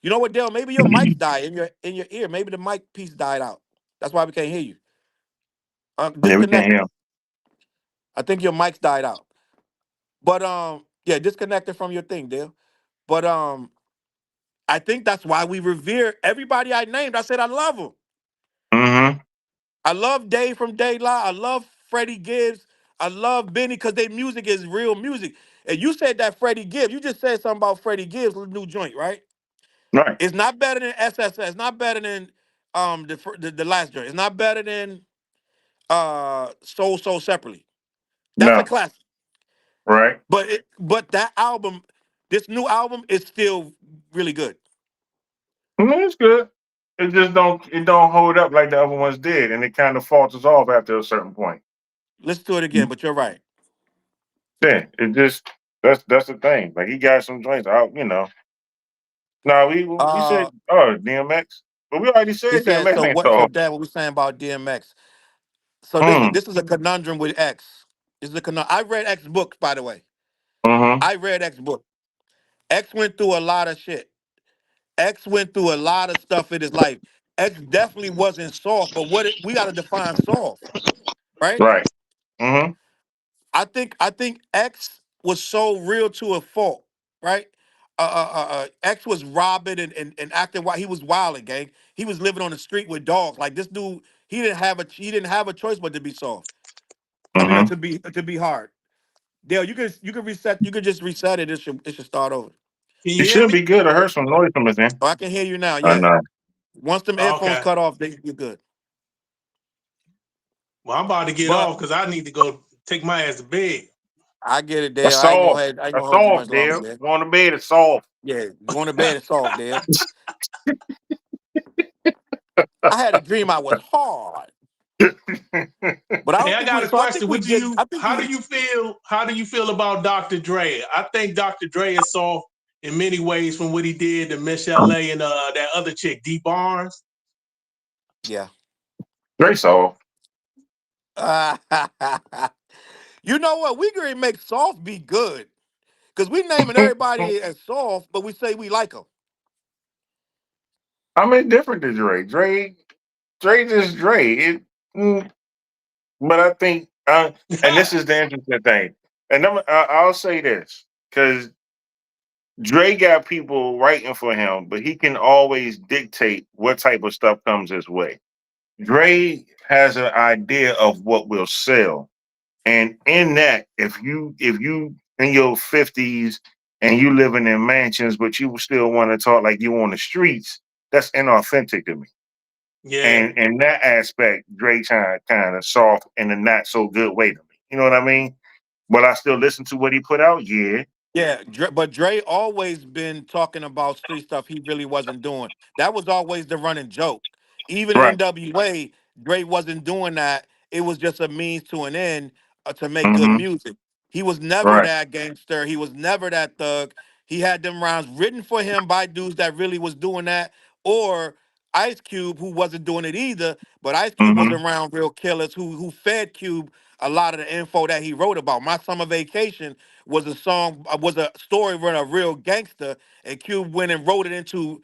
you know what, Dale? Maybe your mic's died in your ear. Maybe the mic piece died out. That's why we can't hear you. Yeah, we can Disconnected. hear. I think your mic's died out. But yeah, disconnected from your thing, Dale. But I think that's why we revere everybody I named. I said I love them. Mm-hmm. I love Dave from Day Live. I love Freddie Gibbs. I love Benny because their music is real music. And you said that Freddie Gibbs, you just said something about Freddie Gibbs' new joint, right? Right. It's not better than SSS. It's not better than the last joint. It's not better than Soul Separately. That's a No. classic. Right. But that album, this new album is still really good. It's good. It don't hold up like the other ones did, and it kind of falters off after a certain point. Listen to it again, but you're right. Yeah, it just that's the thing. Like he got some joints out. No, we said Uh DMX, but we already he said said, DMX so ain't what so soft. Dad, what we saying about DMX? So Mm. this is a conundrum with X. This is a conundrum. I read X books, by the way. Mm-hmm. I read X book. X went through a lot of shit. X went through a lot of stuff in his life. X definitely wasn't soft, but we got to define soft, right? Right. Mm-hmm. I think X was so real to a fault, right? X was robbing and acting wild. He was wilding, gang. He was living on the street with dogs. Like this dude, he didn't have a choice but to be soft. I mean, Mm-hmm. to be hard. Dale, you can reset. You could just reset it. It should start over. Can It you hear should me? be good. I heard some noise from this end. Oh, I can hear you now. I Yeah. know. Once them earphones Okay. cut off, you're good. Well, I'm about to get But off because I need to go take my ass to bed. I get it, That's Dale. soft. I ain't That's gonna hold you much soft, longer, Dale. Dale. Going to bed is soft. Yeah, going to bed is soft, Dale. I had a dream I was hard, but I Hey, don't I think got we. a So I think question. we What do get. you? I think How do we. you feel? How do you feel about Dr. Dre? I think Dr. Dre is soft in many ways from what he did to Michelle and that other chick, D Barnes. Yeah. Very soft. You know what? We can make soft be good because we naming everybody as soft, but we say we like them. I mean, different than Dre. Dre just Dre. Mm, but I think, and this is the interesting thing, and I'll say this because Dre got people writing for him, but he can always dictate what type of stuff comes his way. Dre has an idea of what will sell, and in that, if you in your 50s and you living in mansions, but you still want to talk like you on the streets, that's inauthentic to me. Yeah, And in that aspect, Dre kind of soft in a not so good way to me. You know what I mean? But I still listen to what he put out. Yeah, Yeah, but Dre always been talking about street stuff he really wasn't doing. That was always the running joke. Even in right. NWA, Dre wasn't doing that. It was just a means to an end to make good Mm-hmm. music. He was never Right. that gangster. He was never that thug. He had them rounds written for him by dudes that really was doing that, or Ice Cube who wasn't doing it either. But Ice Cube was Mm-hmm. around real killers who fed Cube a lot of the info that he wrote about. My Summer Vacation was a story about a real gangster, and Cube went and wrote it into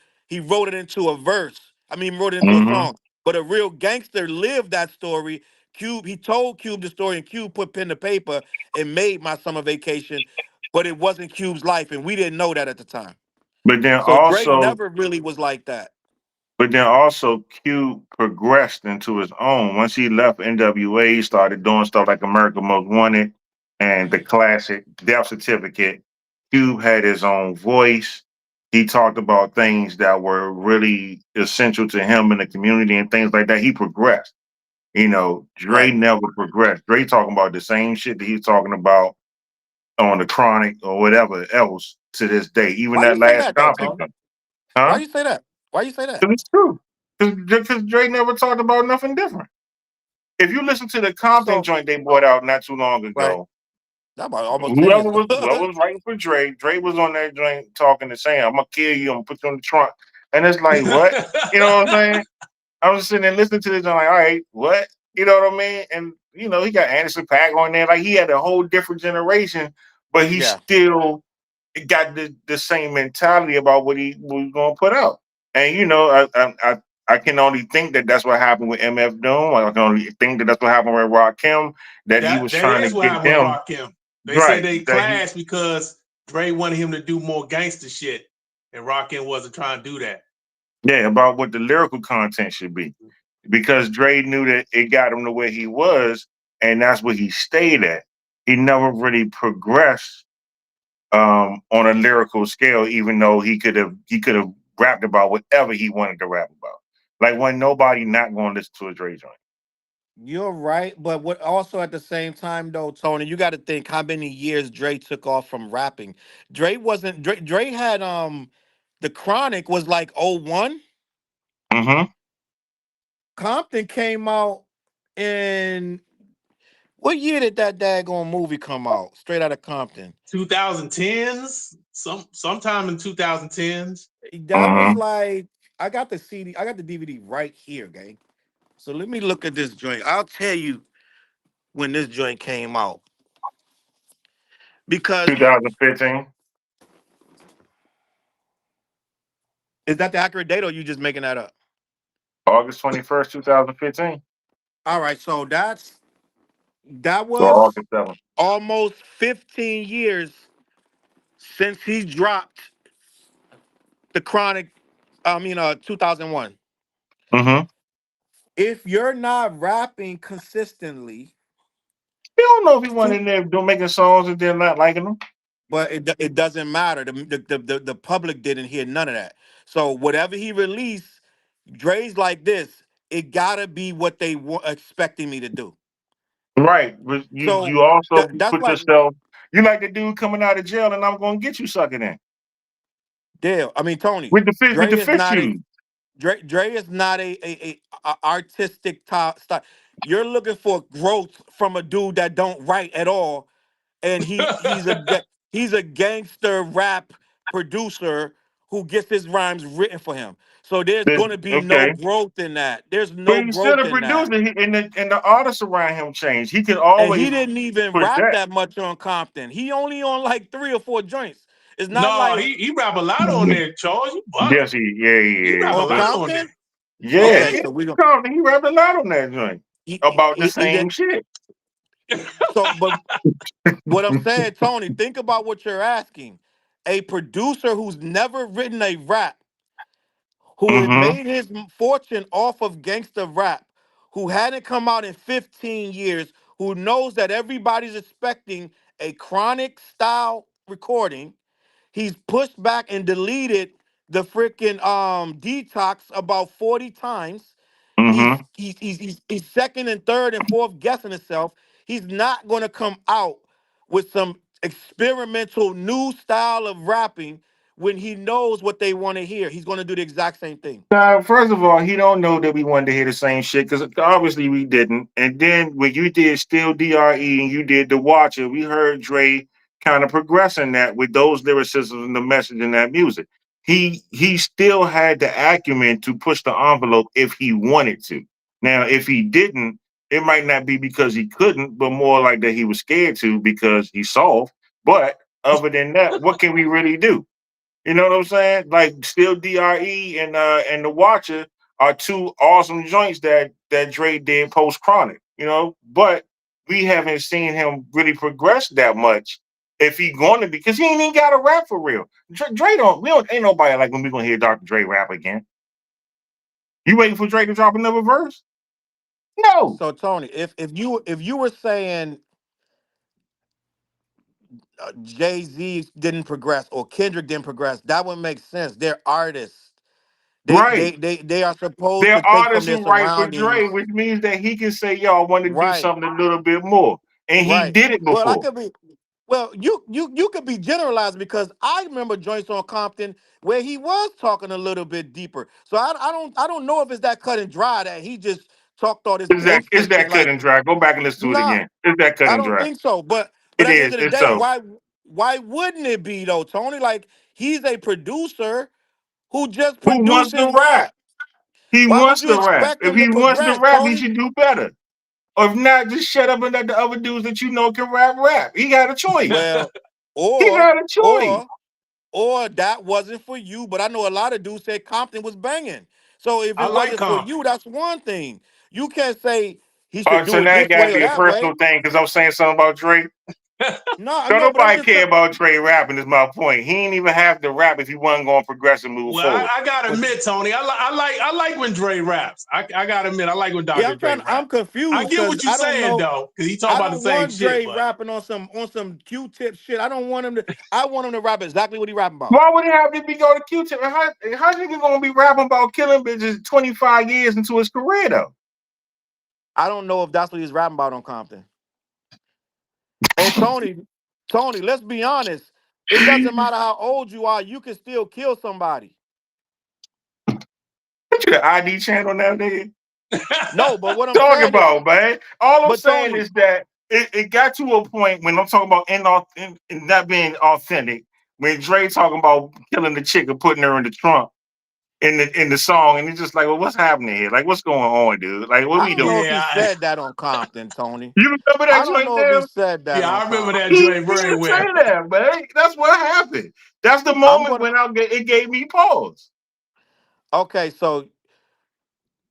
a verse. I mean, wrote it into a Mm-hmm. song. But a real gangster lived that story. He told Cube the story, and Cube put pen to paper and made My Summer Vacation. But it wasn't Cube's life, and we didn't know that at the time. But then So Dre also, never really was like that. but then also, Q progressed into his own. Once he left NWA, he started doing stuff like America Most Wanted and the classic Death Certificate. Cube had his own voice. He talked about things that were really essential to him in the community and things like that. He progressed. Dre Right. never progressed. Dre talking about the same shit that he's talking about on the Chronic or whatever else to this day. Even Why you that say last that though, Compton Tone? joint. Why Huh? you say that? Why you say that? Because it's true. Because Dre never talked about nothing different. If you listen to the Compton So joint they brought out not too long right, ago, that about almost 10 years whoever ago. was writing for Dre was on that joint talking and saying, "I'm gonna kill you. I'm gonna put you in the trunk." And it's like, what? You know what I'm saying? I was sitting there listening to this. I'm like, all right, what? You know what I mean? And he got Anderson Paak on there. Like he had a whole different generation, but he Yeah. still got the same mentality about what he was going to put out. And I can only think that that's what happened with MF Doom. I can only think that that's what happened with Rakim. That he was that trying to is what get happened with them Rakim. They said right. they That he clashed because Dre wanted him to do more gangster shit. and Rockin' wasn't trying to do that. Yeah, about what the lyrical content should be. Because Dre knew that it got him to where he was, and that's where he stayed at. He never really progressed on a lyrical scale, even though he could have rapped about whatever he wanted to rap about. Like when nobody not going to listen to a Dre joint. You're right, but what also at the same time though, Tony, you got to think how many years Dre took off from rapping. Dre wasn't Dre. Dre had the Chronic was like '01. Mm-hmm. Compton came out in what year did that daggone movie come out? Straight out of Compton. 2010s, sometime in 2010s. That was Mm-hmm. like I got the CD, I got the DVD right here, gang. So let me look at this joint. I'll tell you when this joint came out because 2015, is that the accurate date or you just making that up? August 21st, 2015. All right, so that Or was August 7th. almost 15 years since he dropped the Chronic. 2001. Mm-hmm. If you're not rapping consistently, You don't know if he went to, in there doing making songs and they're not liking them. but it doesn't matter. The public didn't hear none of that. So whatever he released, Dre's like this. It gotta be what they were expecting me to do. Right. But you So you also that's put like yourself, you like the dude coming out of jail and I'm gonna get you sucking in. Dale. I mean Tony. With the fish with Dre the is fish not a shoes. Dre is not a artistic top style. You're looking for growth from a dude that don't write at all, and he's a gangster rap producer who gets his rhymes written for him. So there's going to be no Okay. growth in that. There's But no he's still growth a in that. producer, and the artists around him change. He can And always he didn't even push rap that. that much on Compton. He only on like 3 or 4 joints. It's not No, like he rap a lot on there, Charles. You bugging. Yes, yeah, He rap a on yeah. lot on Compton. there. Yeah, Okay, Yeah. yeah. so we don't. He rapped a lot on that joint about the He same didn't. shit. So, but what I'm saying, Tony, think about what you're asking. A producer who's never written a rap, who had Mm-hmm. made his fortune off of gangster rap, who hadn't come out in 15 years, who knows that everybody's expecting a chronic style recording. He's pushed back and deleted the freaking detox about 40 times. Mm-hmm. He's second and third and fourth guessing himself. He's not gonna come out with some experimental new style of rapping when he knows what they want to hear. He's gonna do the exact same thing. Now, first of all, he don't know that we wanted to hear the same shit because obviously we didn't. And then when you did Still DRE and you did The Watcher, we heard Dre kind of progressing that with those lyricisms and the message in that music. He still had the acumen to push the envelope if he wanted to. Now, if he didn't, it might not be because he couldn't, but more like that he was scared to because he's soft. But other than that, what can we really do? You know what I'm saying? Like Still DRE and The Watcher are two awesome joints that Dre did post Chronic, but we haven't seen him really progress that much if he going to be because he ain't even got a rap for real. Dre don't we don't ain't nobody like when we gonna hear Dr. Dre rap again. You waiting for Dre to drop another verse? No. So Tony, if you were saying Jay Z didn't progress or Kendrick didn't progress, that would make sense. They're artists. They Right. they they they are supposed They're to take from artists their who write for surroundings. Dre, which means that he can say, yo, I want to do Right, something a little bit more. And he right. did it Well, I before. could be. Well, you could be generalized because I remember joints on Compton where he was talking a little bit deeper. So I don't know if it's that cut and dry that he just talked all this Is gangster shit. that cut Like, and dry? Go back and listen to it nah, again. Is that cut I and don't dry? think so. But It at the end is. of the It's day, so. why wouldn't it be though, Tony? Like he's a producer who just Who wants to producing rap? rap. He Why would wants you to rap. expect If him to he wants to progress, rap, he Tony? should do better. Or if not, just shut up and let the other dudes that you know can rap. He got a choice. Well, He or got a choice. or or that wasn't for you. But I know a lot of dudes said Compton was banging. So if I it like wasn't for Compton. you, that's one thing. You can't say he All should right, so do it now it this got to way or be a that way. personal thing because I'm saying something about Drake. No, Don't no, but I'm nobody just care saying. about Dre rapping. Is my point. He ain't even have to rap if he wasn't going to progress and move Well, forward. I gotta But admit, Tony, I like when Dre raps. I gotta admit, I like when yeah, Dr. Dre I'm rap. I confused get because what you're I don't saying know. though, because he talking I about the don't same want shit, Dre but rapping on some Q-tip shit. I don't want him to. I want him to rap exactly what he rapping about. Why would he have to be go to Q-Tip? How nigga gonna be rapping about killing bitches 25 years into his career though? I don't know if that's what he's rapping about on Compton. And Tony, let's be honest. It doesn't matter how old you are. You can still kill somebody. What you the ID channel now, nigga? No, but what I'm Talking saying is, about, man. All I'm but saying Tony, is that it got to a point when I'm talking about not being authentic. When Dre talking about killing the chick and putting her in the trunk in the song, and it's just like, well, what's happening here? Like, what's going on, dude? Like, what I we don't know doing? if he yeah, said that on Compton, Tony. You remember that I don't joint know if he there? said that yeah, on I remember that Compton. He joint very didn't say well. that, man. That's what happened. That's the I'm moment gonna. when it gave me pause. Okay, so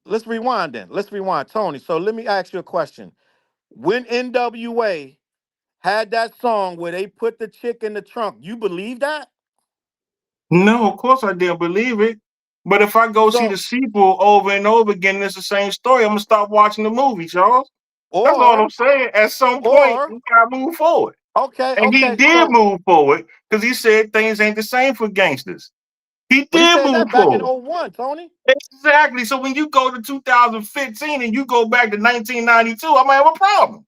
let's rewind then. Let's rewind, Tony. So let me ask you a question. When NWA had that song where they put the chick in the trunk, you believe that? No, of course I didn't believe it. But if I go see the So, sequel over and over again, and it's the same story, I'm gonna stop watching the movie, Charles. That's all I'm or, saying. At some point, or, we gotta move forward. okay, And he okay. did So, move forward because he said things ain't the same for gangsters. He but he did said move that back in forward. '01, Tony. Exactly. So when you go to 2015 and you go back to 1992, I might have a problem.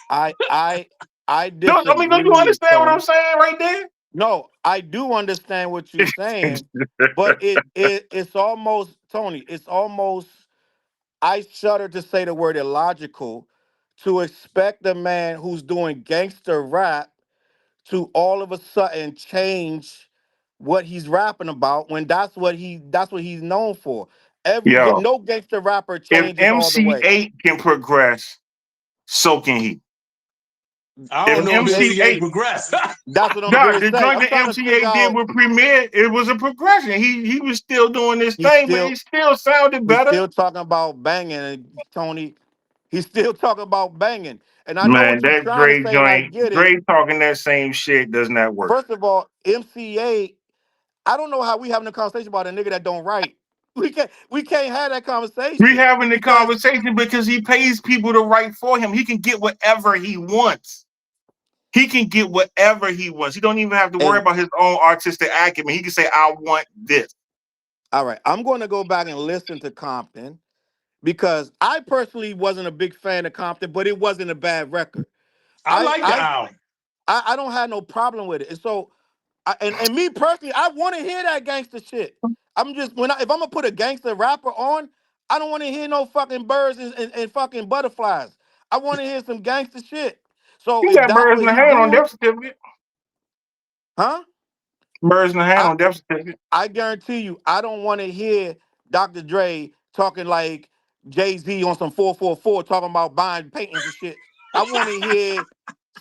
I, I, I No, I mean, don't you disagree, understand what I'm Tony. saying right there? No, I do understand what you're saying, but it's almost Tony. It's almost I shudder to say the word illogical to expect a man who's doing gangster rap to all of a sudden change what he's rapping about when that's what he's known for. Yo, No gangster rapper if changes all the way. MC8 can progress, so can he. I If don't know if MC8, MC8 MC8, progressed. that's what I'm nah, gonna the say. joint I'm that trying to figure MC8 did out with Premier, it was a progression. He was still doing this he's thing, but he still still sounded he's better. still talking about banging, Tony. He's still talking about banging. And I know Man, what you're that trying to Dre say, and I joint, get it. Dre talking that same shit does not work. First of all, MC8, I don't know how we having a conversation about a nigga that don't write. We can't have that We conversation having the because conversation because he pays people to write for him. He can get whatever he wants. He can get whatever he wants. He don't even have to worry and about his own artistic acumen. He can say, I want this. all right, I'm going to go back and listen to Compton because I personally wasn't a big fan of Compton, but it wasn't a bad record. I I like the I album. I don't have no problem with it. And so and me personally, I want to hear that gangster shit. I'm just if I'm gonna put a gangster rapper on, I don't want to hear no fucking birds and fucking butterflies. I want to hear some gangster shit. So He if got that's birds what in the he hand on doing, death certificate. huh? Birds in the hand I on death certificate. I guarantee you, I don't want to hear Dr. Dre talking like Jay-Z on some 444 talking about buying paintings and shit. I want to hear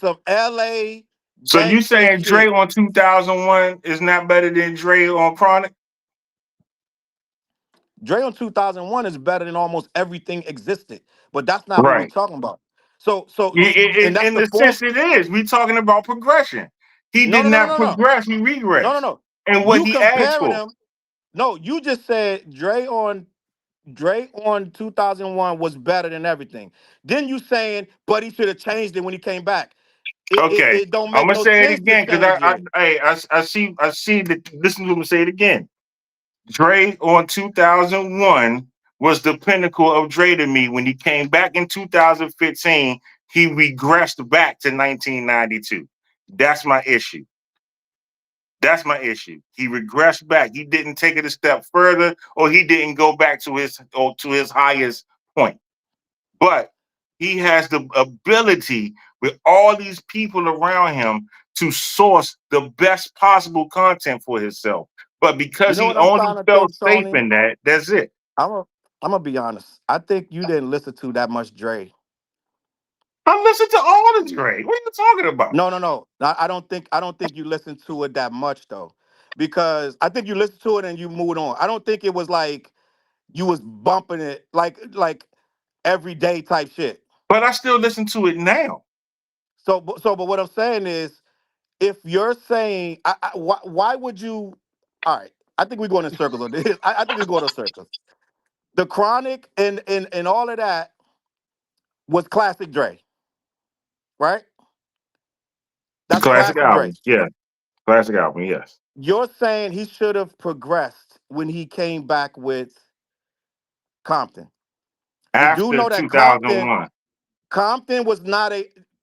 some LA So you gangster saying Dre shit. on 2001 is not better than Dre on Chronic? Dre on 2001 is better than almost everything existed, but that's not what we're Right. talking about. And that's In the the form. sense it is. We talking about progression. He No, did no, no, not no, no, progress. He no, no, regressed. no. And what You he asked comparing for. them? No, you just said Dre on 2001 was better than everything. Then you saying, but he should have changed it when he came back. Okay. It don't I'm make gonna no say it sense to again because change it. I see that listen to him say it again. Dre on 2001 was the pinnacle of Dre to me. When he came back in 2015, he regressed back to 1992. That's my issue. That's my issue. He regressed back. He didn't take it a step further, or he didn't go back to his highest point. But he has the ability with all these people around him to source the best possible content for himself. But You because know he what I'm only starting to felt think, safe Tony? in that, that's it. I'm a, I'm gonna be honest. I think you didn't listen to that much Dre. I listen to all the Dre. What are you talking about? No, no, no. I don't think you listened to it that much though, because I think you listened to it and you moved on. I don't think it was like you was bumping it like everyday type shit. But I still listen to it now. But what I'm saying is, if you're saying, why would you? All right, I think we're going in circles on this. I think we're going in circles. The Chronic and all of that was classic Dre, right? The That's classic classic Dre. album, yeah, classic album, yes. You're saying he should have progressed when he came back with Compton. You do After know that 2001. Compton was not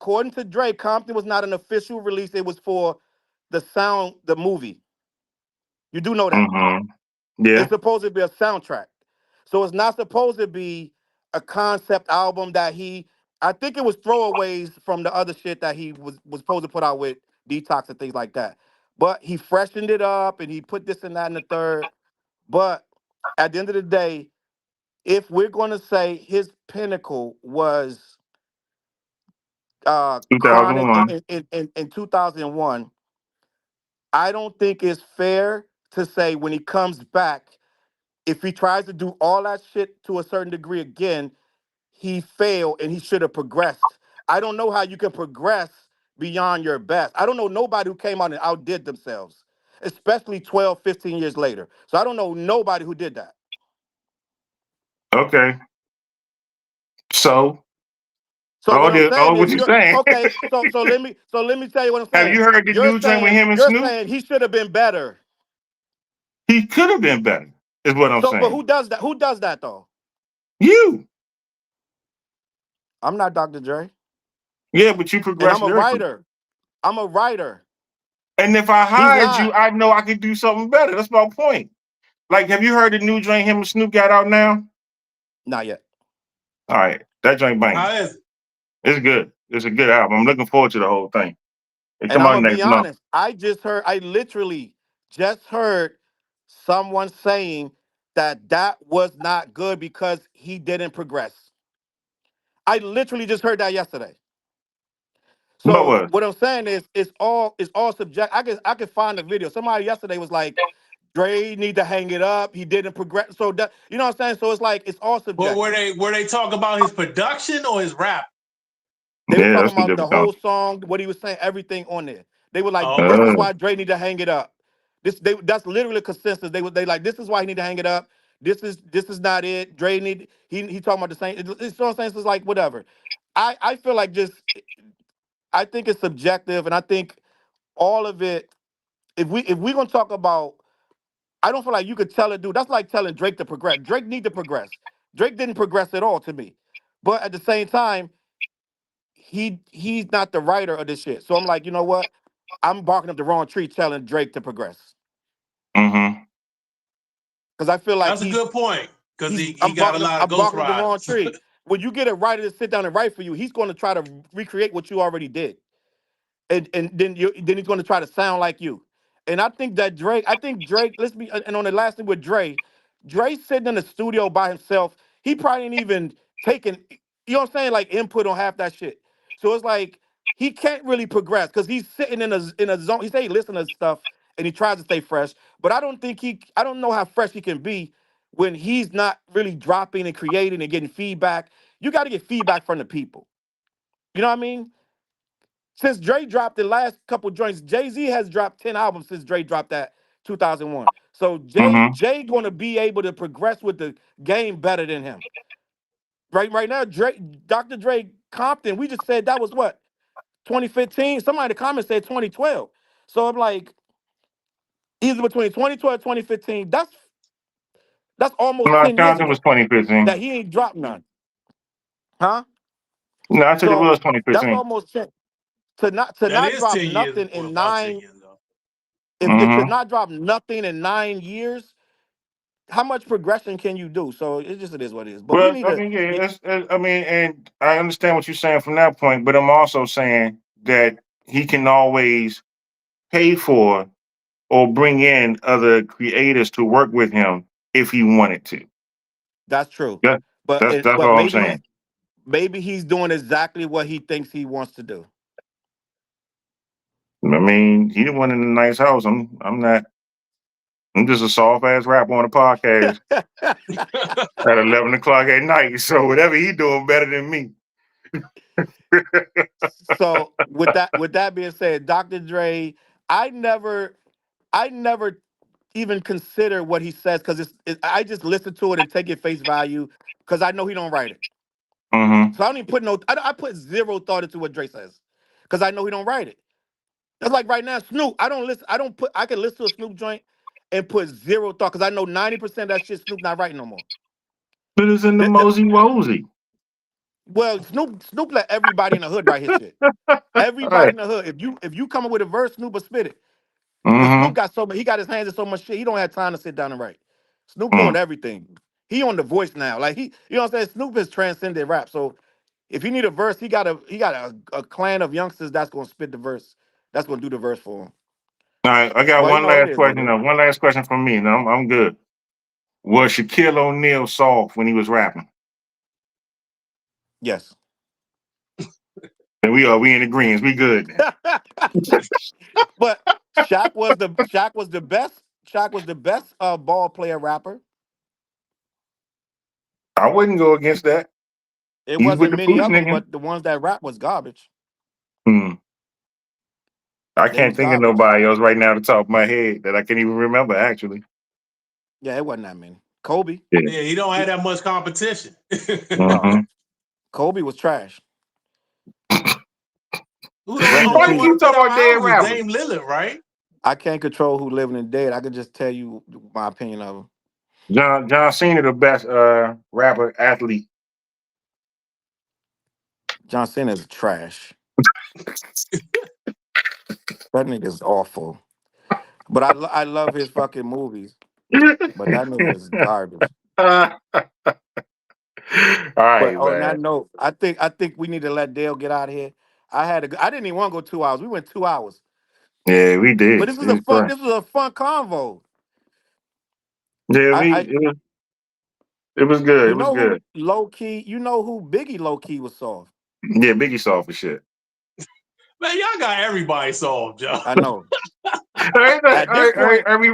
according to Dre, Compton was not an official release. It was for the movie. You do know that. Mm-hmm. Yeah. It's supposed to be a soundtrack. So it's not supposed to be a concept album that I think it was throwaways from the other shit that he was supposed to put out with Detox and things like that. But he freshened it up and he put this and that and the third. But at the end of the day, if we're going to say his pinnacle was Chronic 2001. in 2001, I don't think it's fair to say when he comes back, if he tries to do all that shit to a certain degree again, he failed and he should have progressed. I don't know how you can progress beyond your best. I don't know nobody who came out and outdid themselves, especially 12, 15 years later. So I don't know nobody who did that. Okay. So So what I'm saying what is you you're saying? okay. So let me tell you what I'm Have saying. you heard the You're new joint with saying him and you're Snoop? saying he should have been better. He could have been better, is what I'm So but saying. who does that? Who does that though? You. I'm not Dr. Dre. Yeah, but you And progressed I'm a lyrically. writer. I'm a writer. And if I He's hired you, not. I know I could do something better. That's my point. Like, have you heard the new joint him and Snoop got out now? Not yet. All right. That joint bang. How is it? It's good. It's a good album. I'm looking forward to the whole thing. It And come I'm out gonna be next month. honest. I literally just heard someone saying that was not good because he didn't progress. I literally just heard that yesterday. What So was? what I'm saying is it's all subject. I can find a video. Somebody yesterday was like, Dre need to hang it up. He didn't progress. So that, you know what I'm saying? So it's like it's all But subjective. were they talking about his production or his rap? They were Yeah, talking that's some about the different stuff. whole song, what he was saying, everything on there. They were like, Oh, this is okay. why Dre need to hang it up. That's literally a consensus. They like, this is why he need to hang it up. This is not it. Dre need he talking about the same. It's what I'm saying. It's like whatever. I feel like I think it's subjective, and I think all of it. If we gonna talk about, I don't feel like you could tell a dude. That's like telling Drake to progress. Drake need to progress. Drake didn't progress at all to me, but at the same time, he's not the writer of this shit. So I'm like, you know what? I'm barking up the wrong tree telling Drake to progress Mm-hmm. because I feel like That's a good point because he I'm got a barking up lot of I'm barking up the wrong ghostwriters. tree. When you get a writer to sit down and write for you, he's going to try to recreate what you already did. And then he's going to try to sound like you. And I think Drake, let's be, and on the last thing with Dre sitting in the studio by himself, he probably ain't even taking, you know what I'm saying, like input on half that shit. So it's like he can't really progress because he's sitting in a zone. He say he listen to stuff and he tries to stay fresh, but I don't know how fresh he can be when he's not really dropping and creating and getting feedback. You got to get feedback from the people. You know what I mean? Since Dre dropped the last couple joints, Jay-Z has dropped 10 albums since Dre dropped that 2001. So Mm-hmm. Jay going to be able to progress with the game better than him. Right now, Dr. Dre Compton, we just said that was what? 2015? Somebody in the comments said 2012. So I'm like, either between 2012 and 2015, that's almost No, 10 years Compton was ago 2015. that he ain't dropped none. Huh? No, I said it was So that's 2015. almost 10. To That not is drop 10 years nothing ago, in about 10 nine, years ago. if to Mm-hmm. not drop nothing in 9 years, how much progression can you do? So it is what it is. But we Well, need I to mean, yeah, I mean, and I understand what you're saying from that point, but I'm also saying that he can always pay for or bring in other creators to work with him if he wanted to. that's true. Yeah, But that's but all I'm maybe saying. he's doing exactly what he thinks he wants to do. I mean, he the one in a nice house. I'm not. I'm just a soft ass rapper on a podcast at 11 o'clock at night. So whatever he doing better than me. So with that being said, Dr. Dre, I never I never even consider what he says because I just listen to it and take it face value because I know he don't write it. Mm-hmm. So I don't even put no. I put zero thought into what Dre says because I know he don't write it. That's like right now, Snoop. I don't listen. I don't put. I can listen to a Snoop joint and put zero thought because I know 90% of that shit Snoop not writing no more. But it's in the The- Mosey Wosey. well, Snoop let everybody in the hood write his shit. All Everybody right. in the hood. If you come up with a verse, Snoop will spit it. Cause Snoop Mm-hmm. got so much, he got his hands in so much shit. He don't have time to sit down and write. Snoop Mm. doing everything. He on the voice now. Like you know what I'm saying? Snoop has transcended rap. So if you need a verse, he got a clan of youngsters that's gonna spit the verse. That's gonna do the verse for him. All right. I got But you one know, it last is what question. it is. One last question from me. Now I'm good. Was Shaquille O'Neal soft when he was rapping? Yes. And we in agreement. We good then. But Shaq was the best. Shaq was the best ball player rapper. I wouldn't go against that. It He's with wasn't the many Pooch of them, nigga. but the ones that rap was garbage. Hmm. I They can't was think of garbage. nobody else right now at the top of my head that I can even remember actually. Yeah, it wasn't that many. Kobe. Yeah. Yeah, he don't have that much competition. No. Mm-hmm. Kobe was trash. Who the Rest in only Why you peace. one keep fit talking our about dead house was rappers? Dame Lillard, right? I can't control who living and dead. I can just tell you my opinion of him. John Cena, the best rapper athlete. John Cena is trash. That nigga's awful. But I love his fucking movies. But that nigga is garbage. All But right, on that man. note, I think we need to let Dale get out of here. I didn't even want to go 2 hours. We went 2 hours. Yeah, we But did. this was a It's fun. great. This was a fun convo. Yeah, I, we I it was good. It you was know who good. low key. You know who Biggie low key was soft. Yeah, Biggie soft for shit. Man, y'all got everybody solved, Joe. I know. At this point, Every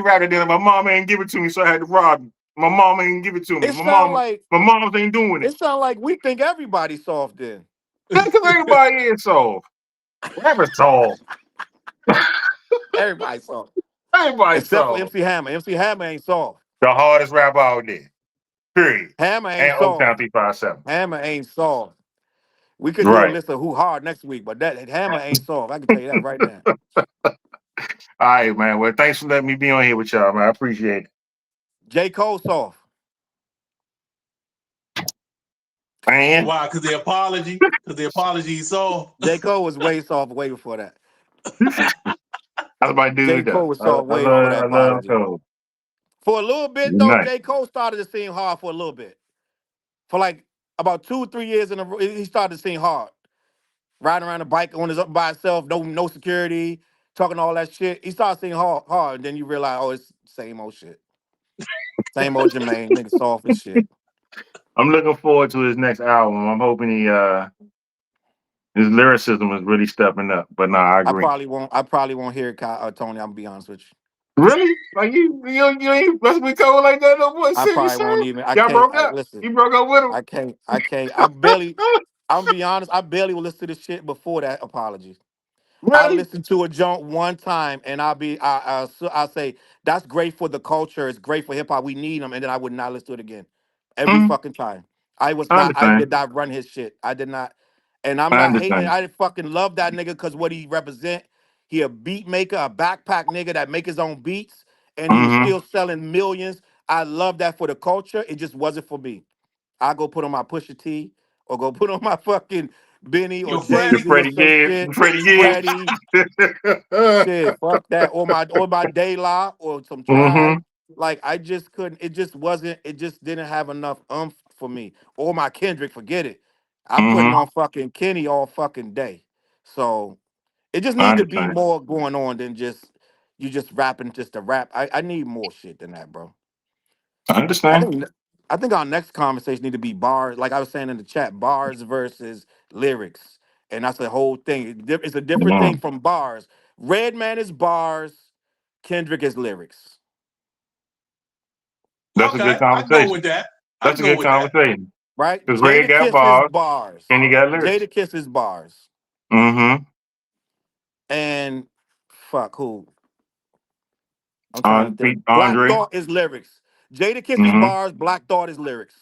rap that did it. My mom ain't give it to me, so I had to rob him. My mom ain't give it to me. it sound like My mom ain't doing it. we think everybody's soft then. That's because everybody is soft. Rapper's soft. Everybody's soft. Everybody's Except for soft. MC Hammer. MC Hammer ain't soft. The hardest rapper out there. Period. Hammer ain't And soft. Oaktown 357. Hammer ain't soft. We could do a Right. list of who hard next week, but that Hammer ain't soft. I can tell you that right now. All right, man. Well, thanks for letting me be on here with y'all, man. I appreciate it. J. Cole soft. And Why? Because the apology? Because the apology he saw? J. Cole was way soft way before that. that's my J. dude, though. Cole was soft I way before that love apology. Cole. For a little bit though, Nice. J. Cole started to seem hard for a little bit. For like about 2 or 3 years in a row, he started to seem hard. Riding around a bike on his up by himself, no security, talking all that shit. He started seeing hard, and then you realize, oh, it's same old shit. Same old Jermaine, nigga soft as shit. I'm looking forward to his next album. I'm hoping his lyricism is really stepping up. But nah, I agree. I probably won't hear it, Tony. I'm gonna be honest with you. Really? Like you ain't messing with Cole like that no more? I Serious, probably sir? won't even. I Y'all can't. broke up. Listen. You broke up with him. I can't. I can't. I barely. I'm gonna be honest. I barely will listen to this shit before that apology. I Really? listened to a joint one time, and I'll say that's great for the culture. It's great for hip hop. We need them, and then I would not listen to it again. Every Mhm. fucking time. I was I not. I understand. did not run his shit. I did not, and I'm I not hating. understand. I fucking love that nigga because what he represent. He a beat maker, a backpack nigga that make his own beats, and he was Mm-hmm. still selling millions. I love that for the culture. It just wasn't for me. I go put on my Pusha T or go put on my fucking Benny or Yo, Jay The Freddie. Z or Freddie some Gibbs. shit. Freddie Gibbs. Freddie, shit, fuck that. Or my De La or some Mm-hmm. Tribe. Like I just couldn't. It just wasn't. It just didn't have enough for me. Or my Kendrick, forget it. I'm putting Mm-hmm. on fucking Kenny all fucking day. So it just I need to be understand. more going on than just you just rapping just to rap. I need more shit than that, bro. I I understand. think I think our next conversation need to be bars, like I was saying in the chat, bars versus lyrics, and that's the whole thing. It's a different thing Mm. from bars. Redman is bars, Kendrick is lyrics. That's a good Okay, I can go conversation. with that. I That's can a go good with that. conversation. right? Because Red got bars and he got lyrics. Jada Kiss's bars. Mm-hmm. And fuck who? I'm trying to think. Black Andre. Thought is lyrics. Jada Kiss's Mm-hmm. bars, Black Thought is lyrics.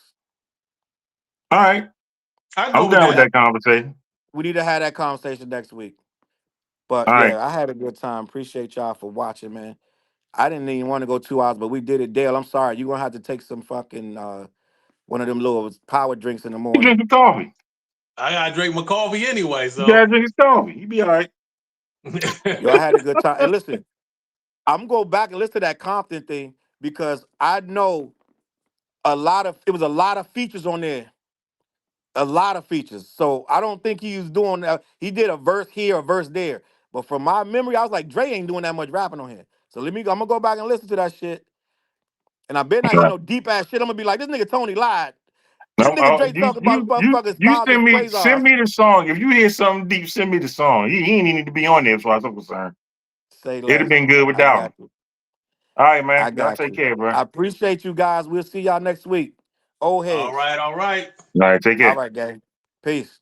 All right. I go I'm with down with that. that conversation. We need to have that conversation next week. But All right. yeah, I had a good time. Appreciate y'all for watching, man. I didn't even want to go 2 hours, but we did it. Dale, I'm sorry. You're gonna have to take some fucking one of them little power drinks in the You morning. drink some coffee. I gotta drink my coffee anyway, You so gotta drink some coffee. You be all right. Yo, I had a good time. And listen, I'm gonna go back and listen to that Compton thing because I know it was a lot of features on there. A lot of features. So I don't think he was doing he did a verse here, a verse there. But from my memory, I was like, Dre ain't doing that much rapping on here. So I'm gonna go back and listen to that shit. And I better not hear Okay. no deep ass shit. I'm gonna be like, this nigga Tony lied. This nigga Dre talking about You motherfuckers stars and send quasars. me the song. If you hear something deep, send me the song. He ain't need to be on there as far as I'm concerned. Say It'd have less. been good I without him. got you. All right, man. I Y'all got take you. care, bro. I appreciate you guys. We'll see y'all next week. Old all heads. right, all right. All right, take All care. right, gang. Peace.